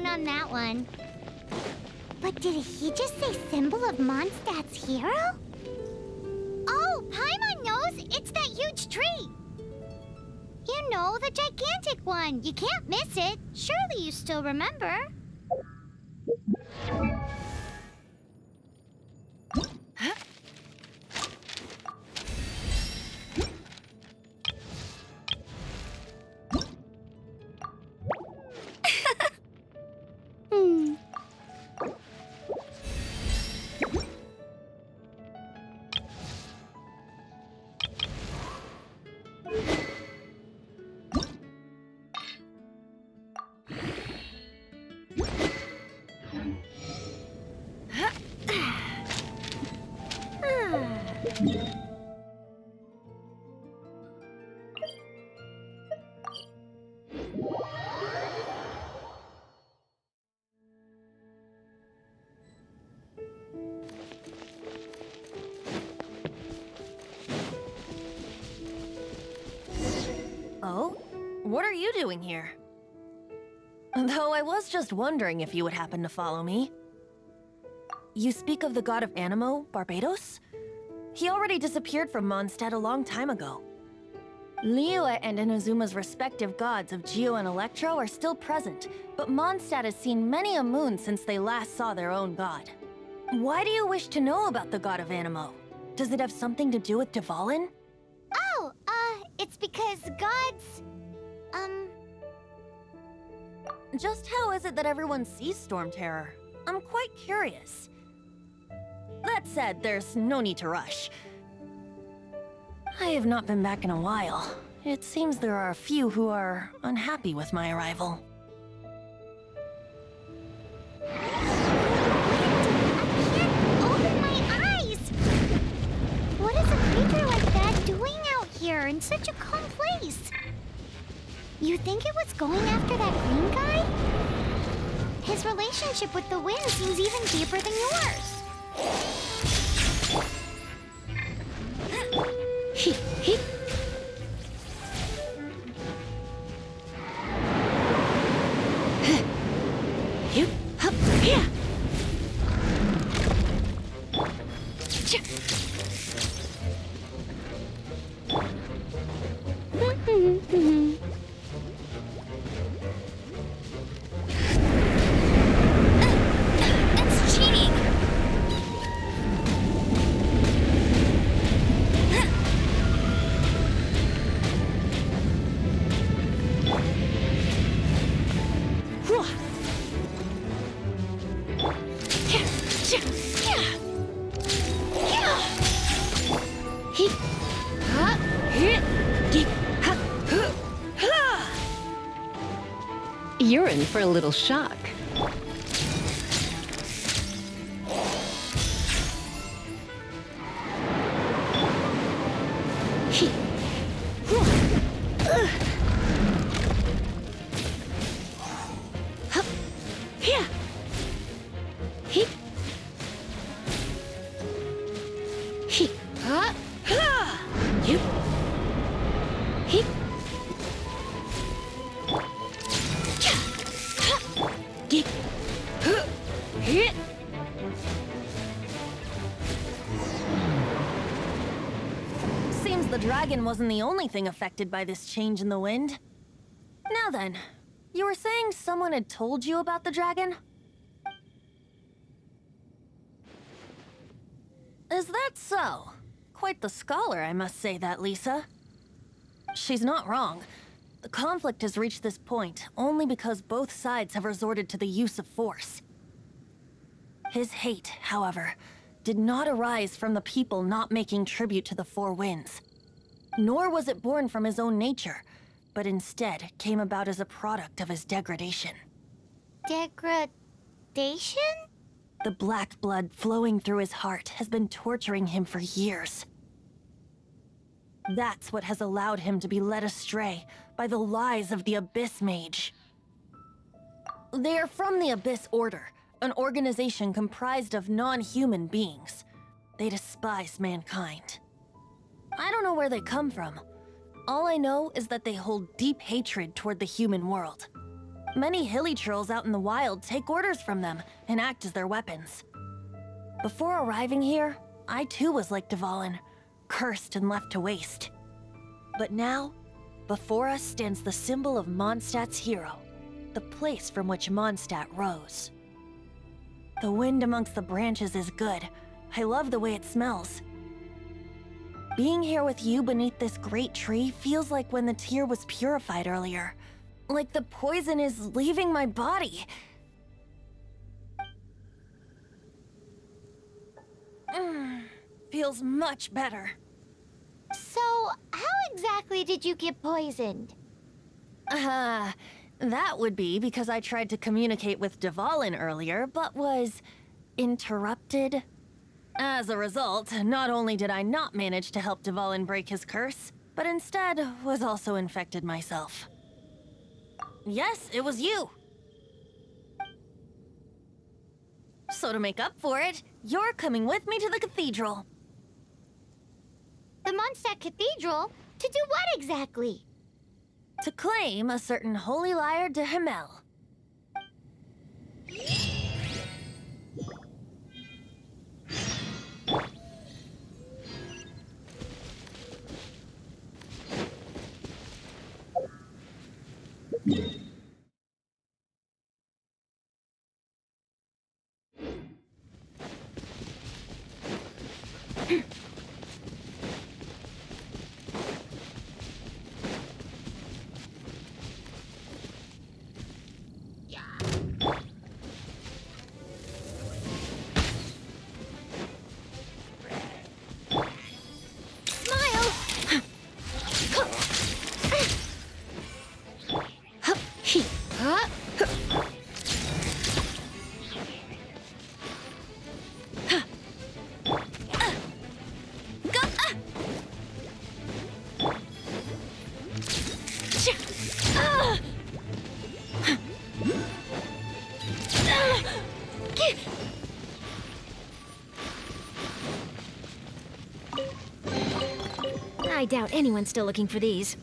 down on that one. But did he just say symbol of Mondstadt's hero? Oh, Paimon knows! It's that huge tree! You know, the gigantic one. You can't miss it. Surely you still remember. Oh? What are you doing here? Though I was just wondering if you would happen to follow me. You speak of the god of Anemo, Barbados? He already disappeared from Mondstadt a long time ago. Liyue and Inazuma's respective gods of Geo and Electro are still present, but Mondstadt has seen many a moon since they last saw their own god. Why do you wish to know about the god of Anemo? Does it have something to do with Dvalin? Oh, it's because gods... Just how is it that everyone sees Storm Terror? I'm quite curious. That said, there's no need to rush. I have not been back in a while. It seems there are a few who are unhappy with my arrival. I can't open my eyes! What is a creature like that doing out here in such a calm place? You think it was going after that green guy? His relationship with the wind seems even deeper than yours. That's cheating! You're in for a little shock. Seems the dragon wasn't the only thing affected by this change in the wind. Now then, you were saying someone had told you about the dragon? Is that so? Quite the scholar, I must say that, Lisa. She's not wrong. The conflict has reached this point only because both sides have resorted to the use of force. His hate, however, did not arise from the people not making tribute to the Four Winds. Nor was it born from his own nature, but instead came about as a product of his degradation. Degradation? The black blood flowing through his heart has been torturing him for years. That's what has allowed him to be led astray by the lies of the Abyss Mage. They are from the Abyss Order, an organization comprised of non-human beings. They despise mankind. I don't know where they come from. All I know is that they hold deep hatred toward the human world. Many hilly trolls out in the wild take orders from them and act as their weapons. Before arriving here, I too was like Dvalin, cursed and left to waste. But now, before us stands the symbol of Mondstadt's hero, the place from which Mondstadt rose. The wind amongst the branches is good. I love the way it smells. Being here with you beneath this great tree feels like when the tear was purified earlier. Like the poison is leaving my body. Feels much better. So, how exactly did you get poisoned? That would be because I tried to communicate with Dvalin earlier, but was interrupted. As a result, not only did I not manage to help Dvalin break his curse, but instead was also infected myself. Yes, it was you. So to make up for it, you're coming with me to the cathedral. The Mondstadt Cathedral? To do what exactly? To claim a certain holy lyre de Himmel. I doubt anyone's still looking for these.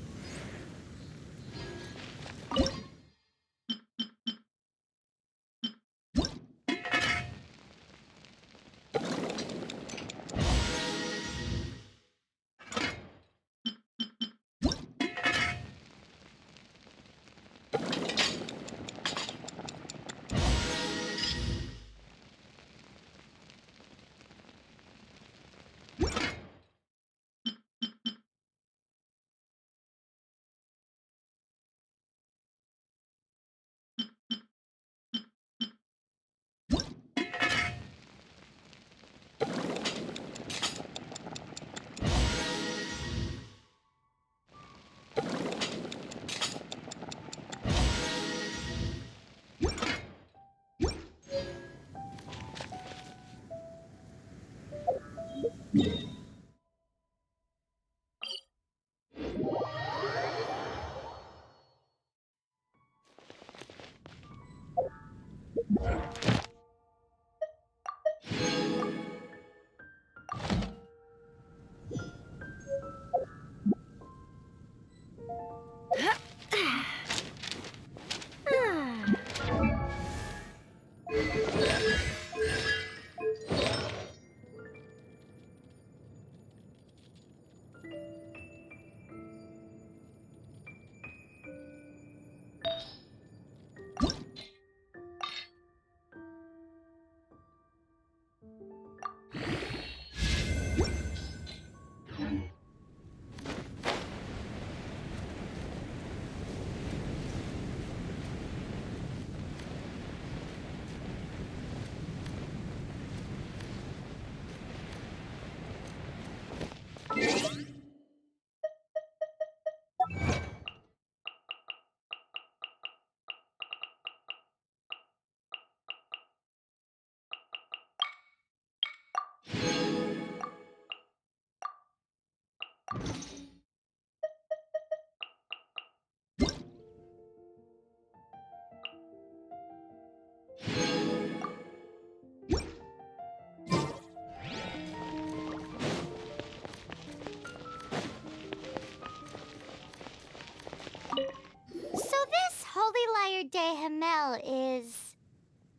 So this Holy Lyre de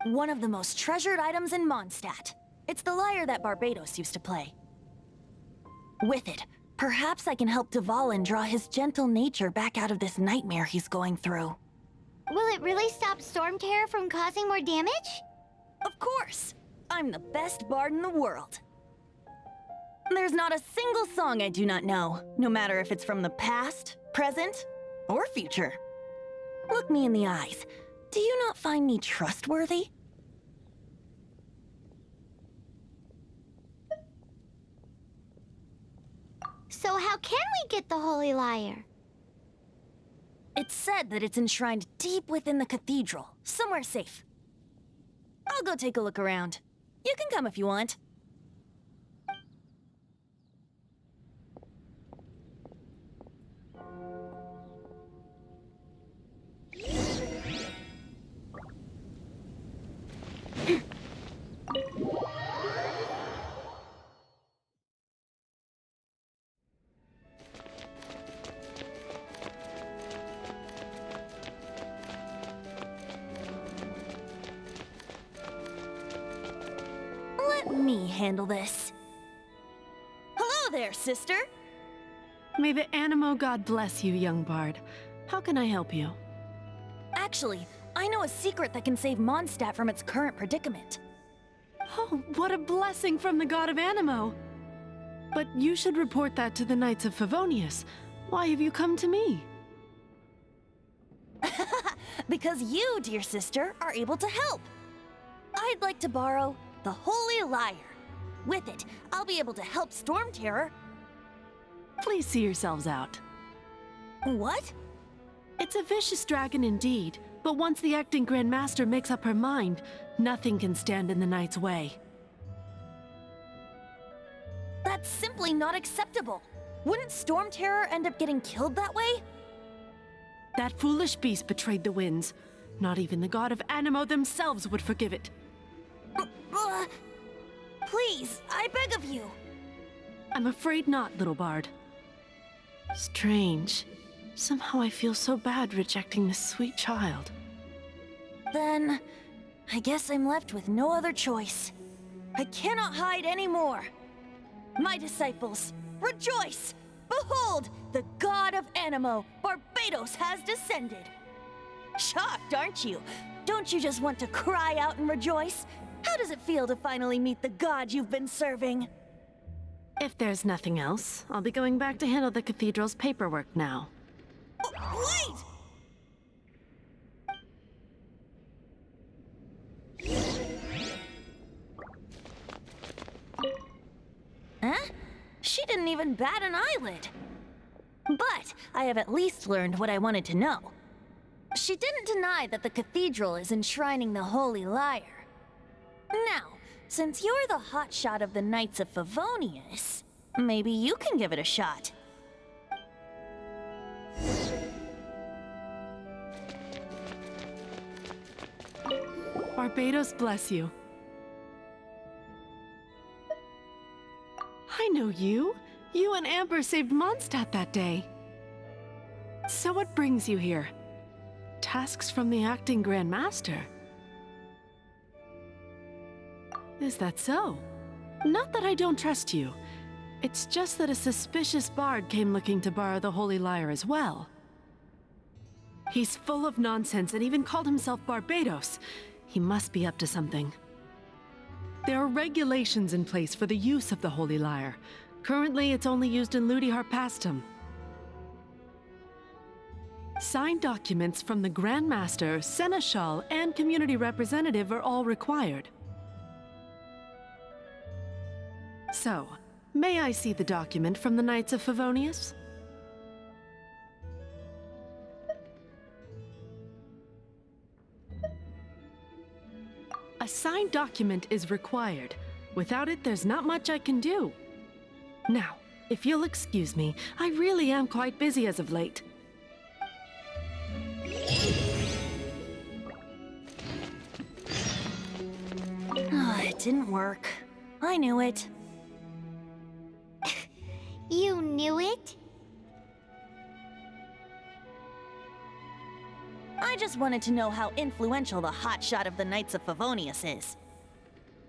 One of the most treasured items in Mondstadt. It's the lyre that Barbados used to play. With it, perhaps I can help Dvalin draw his gentle nature back out of this nightmare he's going through. Will it really stop Storm Terror from causing more damage? Of course! I'm the best bard in the world. There's not a single song I do not know, no matter if it's from the past, present, or future. Look me in the eyes. Do you not find me trustworthy? So how can we get the Holy Lyre? It's said that it's enshrined deep within the cathedral, somewhere safe. I'll go take a look around. You can come if you want. Let me handle this. Hello there, sister! May the Animo God bless you, young bard. How can I help you? Actually, I know a secret that can save Mondstadt from its current predicament. Oh, what a blessing from the god of Animo! But you should report that to the Knights of Favonius. Why have you come to me? Because you, dear sister, are able to help. I'd like to borrow the Holy Lyre. With it, I'll be able to help Storm Terror. Please see yourselves out. What? It's a vicious dragon indeed, but once the acting Grand Master makes up her mind, nothing can stand in the Knight's way. That's simply not acceptable. Wouldn't Storm Terror end up getting killed that way? That foolish beast betrayed the winds. Not even the god of Animo themselves would forgive it. Please, I beg of you. I'm afraid not, little bard. Strange. Somehow I feel so bad rejecting this sweet child. Then, I guess I'm left with no other choice. I cannot hide anymore. My disciples, rejoice! Behold, the god of Animo, Barbados, has descended. Shocked, aren't you? Don't you just want to cry out and rejoice? How does it feel to finally meet the god you've been serving? If there's nothing else, I'll be going back to handle the cathedral's paperwork now. Oh, wait! Huh? She didn't even bat an eyelid. But I have at least learned what I wanted to know. She didn't deny that the cathedral is enshrining the Holy Lyre. Now, since you're the hotshot of the Knights of Favonius, maybe you can give it a shot. Barbados bless you. I know you. You and Amber saved Mondstadt that day. So what brings you here? Tasks from the acting Grand Master? Is that so? Not that I don't trust you. It's just that a suspicious bard came looking to borrow the Holy Lyre as well. He's full of nonsense and even called himself Barbados. He must be up to something. There are regulations in place for the use of the Holy Lyre. Currently, it's only used in Ludi Harpastum. Signed documents from the Grand Master, Seneschal, and Community Representative are all required. So, may I see the document from the Knights of Favonius? A signed document is required. Without it, there's not much I can do. Now, if you'll excuse me, I really am quite busy as of late. It didn't work. I knew it. You knew it? I just wanted to know how influential the hotshot of the Knights of Favonius is.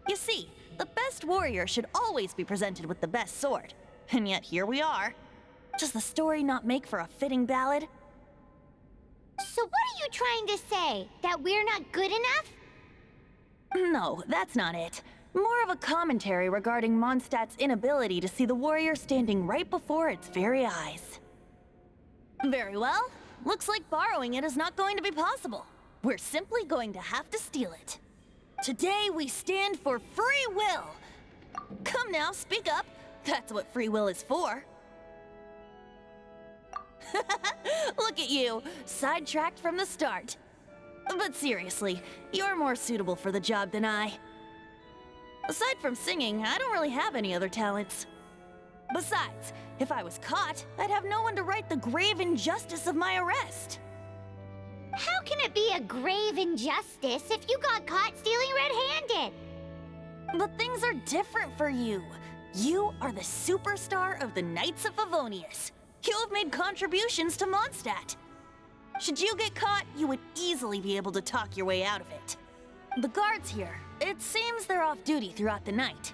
You see, the best warrior should always be presented with the best sword. And yet here we are. Does the story not make for a fitting ballad? So what are you trying to say? That we're not good enough? No, that's not it. More of a commentary regarding Mondstadt's inability to see the warrior standing right before its very eyes. Very well. Looks like borrowing it is not going to be possible. We're simply going to have to steal it. Today we stand for free will. Come now, speak up. That's what free will is for. Look at you, sidetracked from the start. But seriously, you're more suitable for the job than I. Aside from singing, I don't really have any other talents. Besides, if I was caught, I'd have no one to right the grave injustice of my arrest. How can it be a grave injustice if you got caught stealing red-handed? But things are different for you. You are the superstar of the Knights of Favonius. You have made contributions to Mondstadt. Should you get caught, you would easily be able to talk your way out of it. The guards here, it seems they're off duty throughout the night.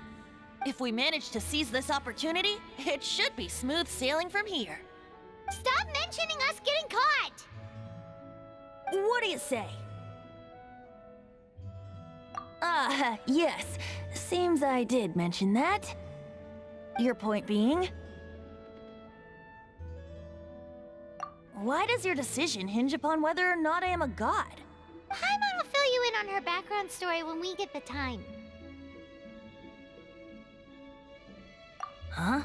If we manage to seize this opportunity, it should be smooth sailing from here. Stop mentioning us getting caught! What do you say? Yes. Seems I did mention that. Your point being? Why does your decision hinge upon whether or not I am a god? Paimon will fill you in on her background story when we get the time. Huh?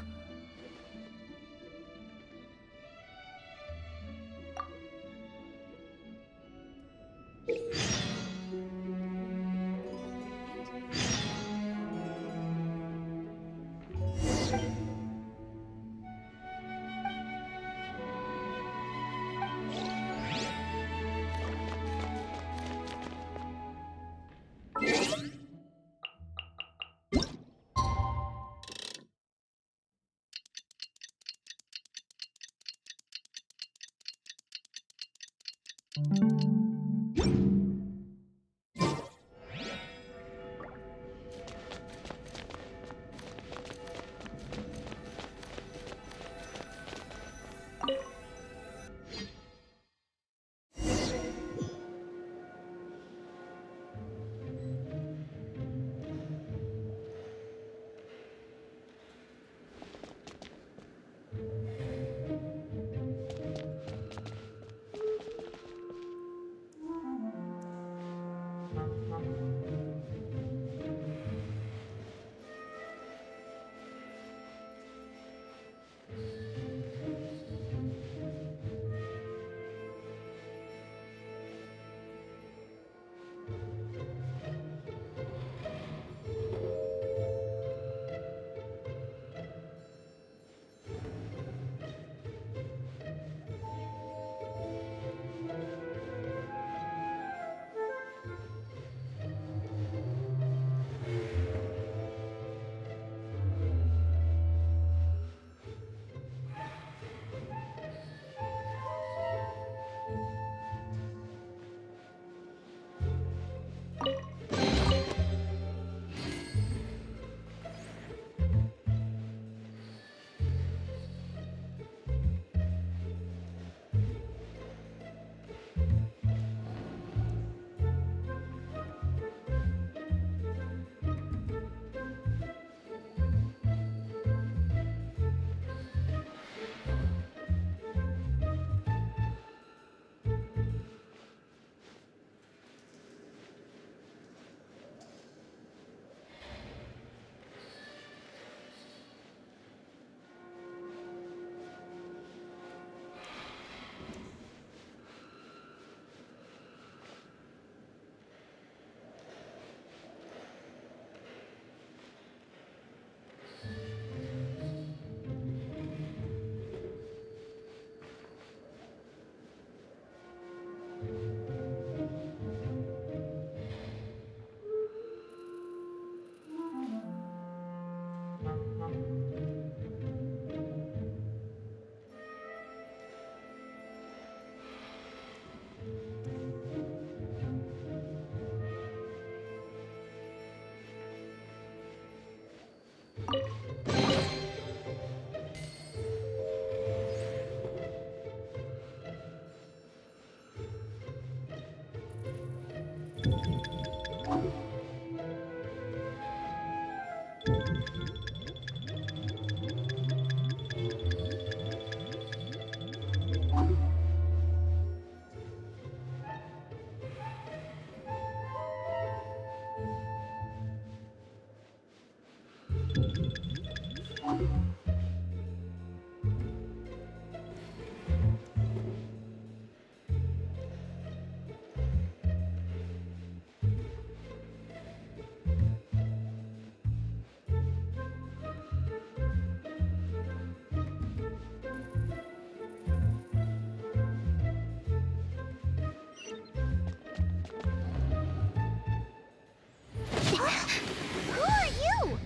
Who are you?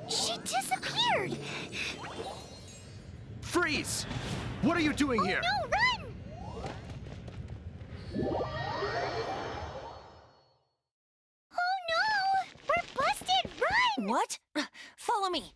She disappeared! Freeze! What are you doing here? No, run! Oh no! We're busted! Run! What? Follow me.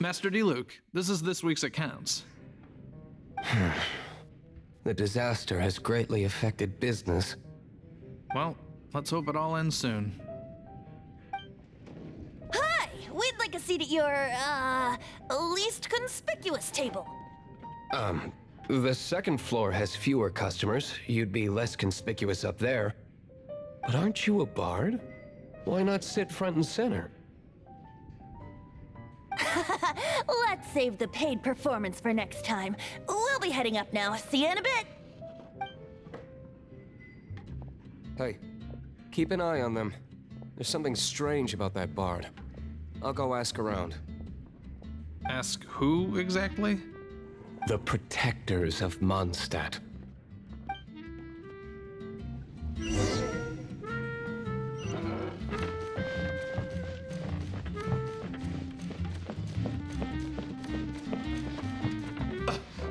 Master Diluc, this is this week's accounts. The disaster has greatly affected business. Well, let's hope it all ends soon. Hi! We'd like a seat at your, least conspicuous table. The second floor has fewer customers. You'd be less conspicuous up there. But aren't you a bard? Why not sit front and center? Let's save the paid performance for next time. We'll be heading up now. See you in a bit. Hey, keep an eye on them. There's something strange about that bard. I'll go ask around. Ask who exactly? The protectors of Mondstadt.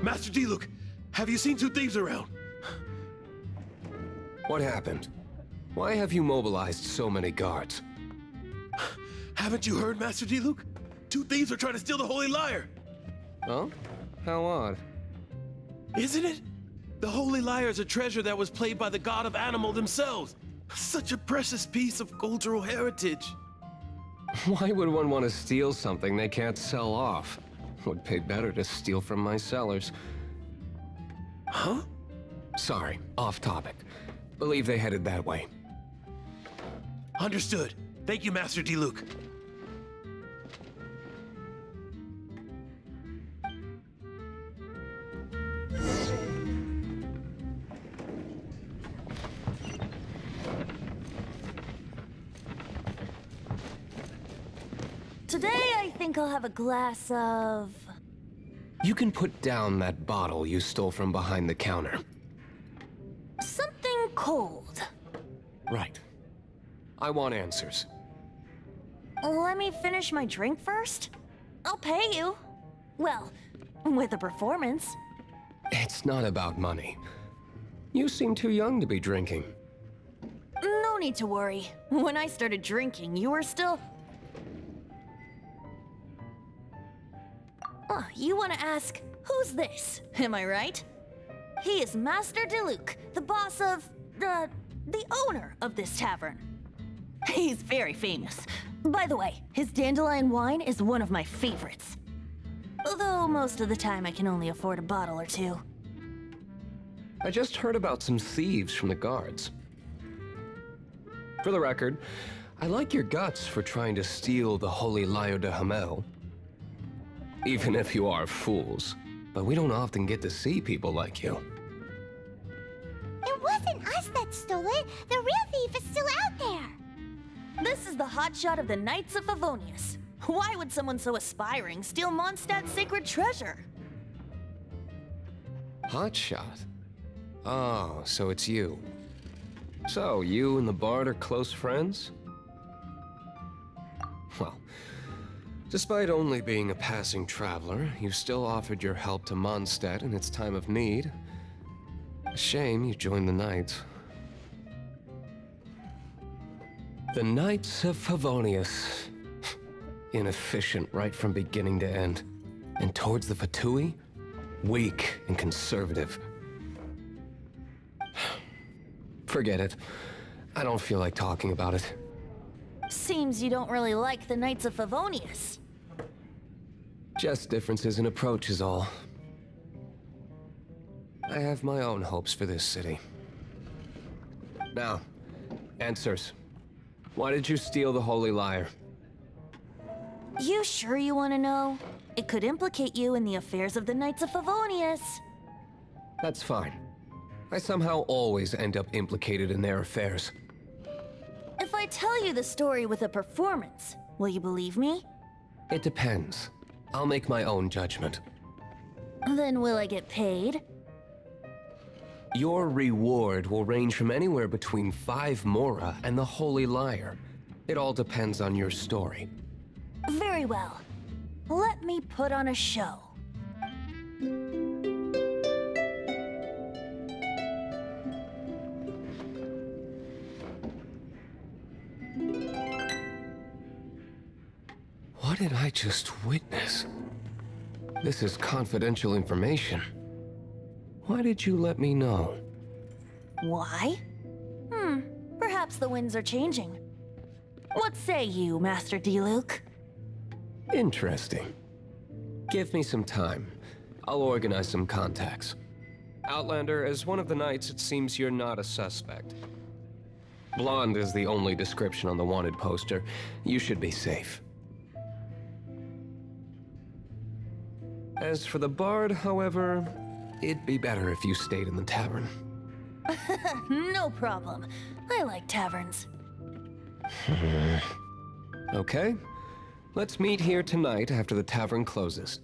Master Diluc, have you seen two thieves around? What happened? Why have you mobilized so many guards? Haven't you heard, Master Diluc? Two thieves are trying to steal the Holy Lyre. Oh? How odd. Isn't it? The Holy Lyre is a treasure that was played by the god of animal themselves. Such a precious piece of cultural heritage. Why would one want to steal something they can't sell off? Would pay better to steal from my sellers. Huh? Sorry, off topic. Believe they headed that way. Understood. Thank you, Master Diluc. Today, I think I'll have a glass of... You can put down that bottle you stole from behind the counter. something cold. Right. I want answers. Let me finish my drink first. I'll pay you. Well, with a performance. It's not about money. You seem too young to be drinking. No need to worry. When I started drinking, you were still... Oh, you want to ask, who's this? Am I right? He is Master Diluc, the boss of... the owner of this tavern. He's very famous. By the way, his dandelion wine is one of my favorites. Though most of the time I can only afford a bottle or two. I just heard about some thieves from the guards. For the record, I like your guts for trying to steal the Holy Lyre de Hamel. Even if you are fools, but we don't often get to see people like you. It wasn't us that stole it. The real thief is still out there. This is the hotshot of the Knights of Favonius. Why would someone so aspiring steal Mondstadt's sacred treasure? Hotshot? Oh, so it's you. So, you and the Bard are close friends? Well, despite only being a passing traveler, you still offered your help to Mondstadt in its time of need. A shame you joined the Knights. The Knights of Favonius. Inefficient right from beginning to end. And towards the Fatui, weak and conservative. Forget it. I don't feel like talking about it. Seems you don't really like the Knights of Favonius. Just differences in approach is all. I have my own hopes for this city. Now, answers. Why did you steal the Holy Lyre? You sure you want to know? It could implicate you in the affairs of the Knights of Favonius. That's fine. I somehow always end up implicated in their affairs. If I tell you the story with a performance, will you believe me? It depends. I'll make my own judgment. Then will I get paid? Your reward will range from anywhere between 5 Mora and the Holy Lyre. It all depends on your story. Very well. Let me put on a show. What did I just witness? This is confidential information. Why did you let me know? Why? Perhaps the winds are changing. What say you, Master Diluc? Interesting. Give me some time. I'll organize some contacts. Outlander, as one of the Knights, it seems you're not a suspect. Blonde is the only description on the wanted poster. You should be safe. As for the Bard, however, it'd be better if you stayed in the tavern. No problem. I like taverns. Okay. Let's meet here tonight after the tavern closes.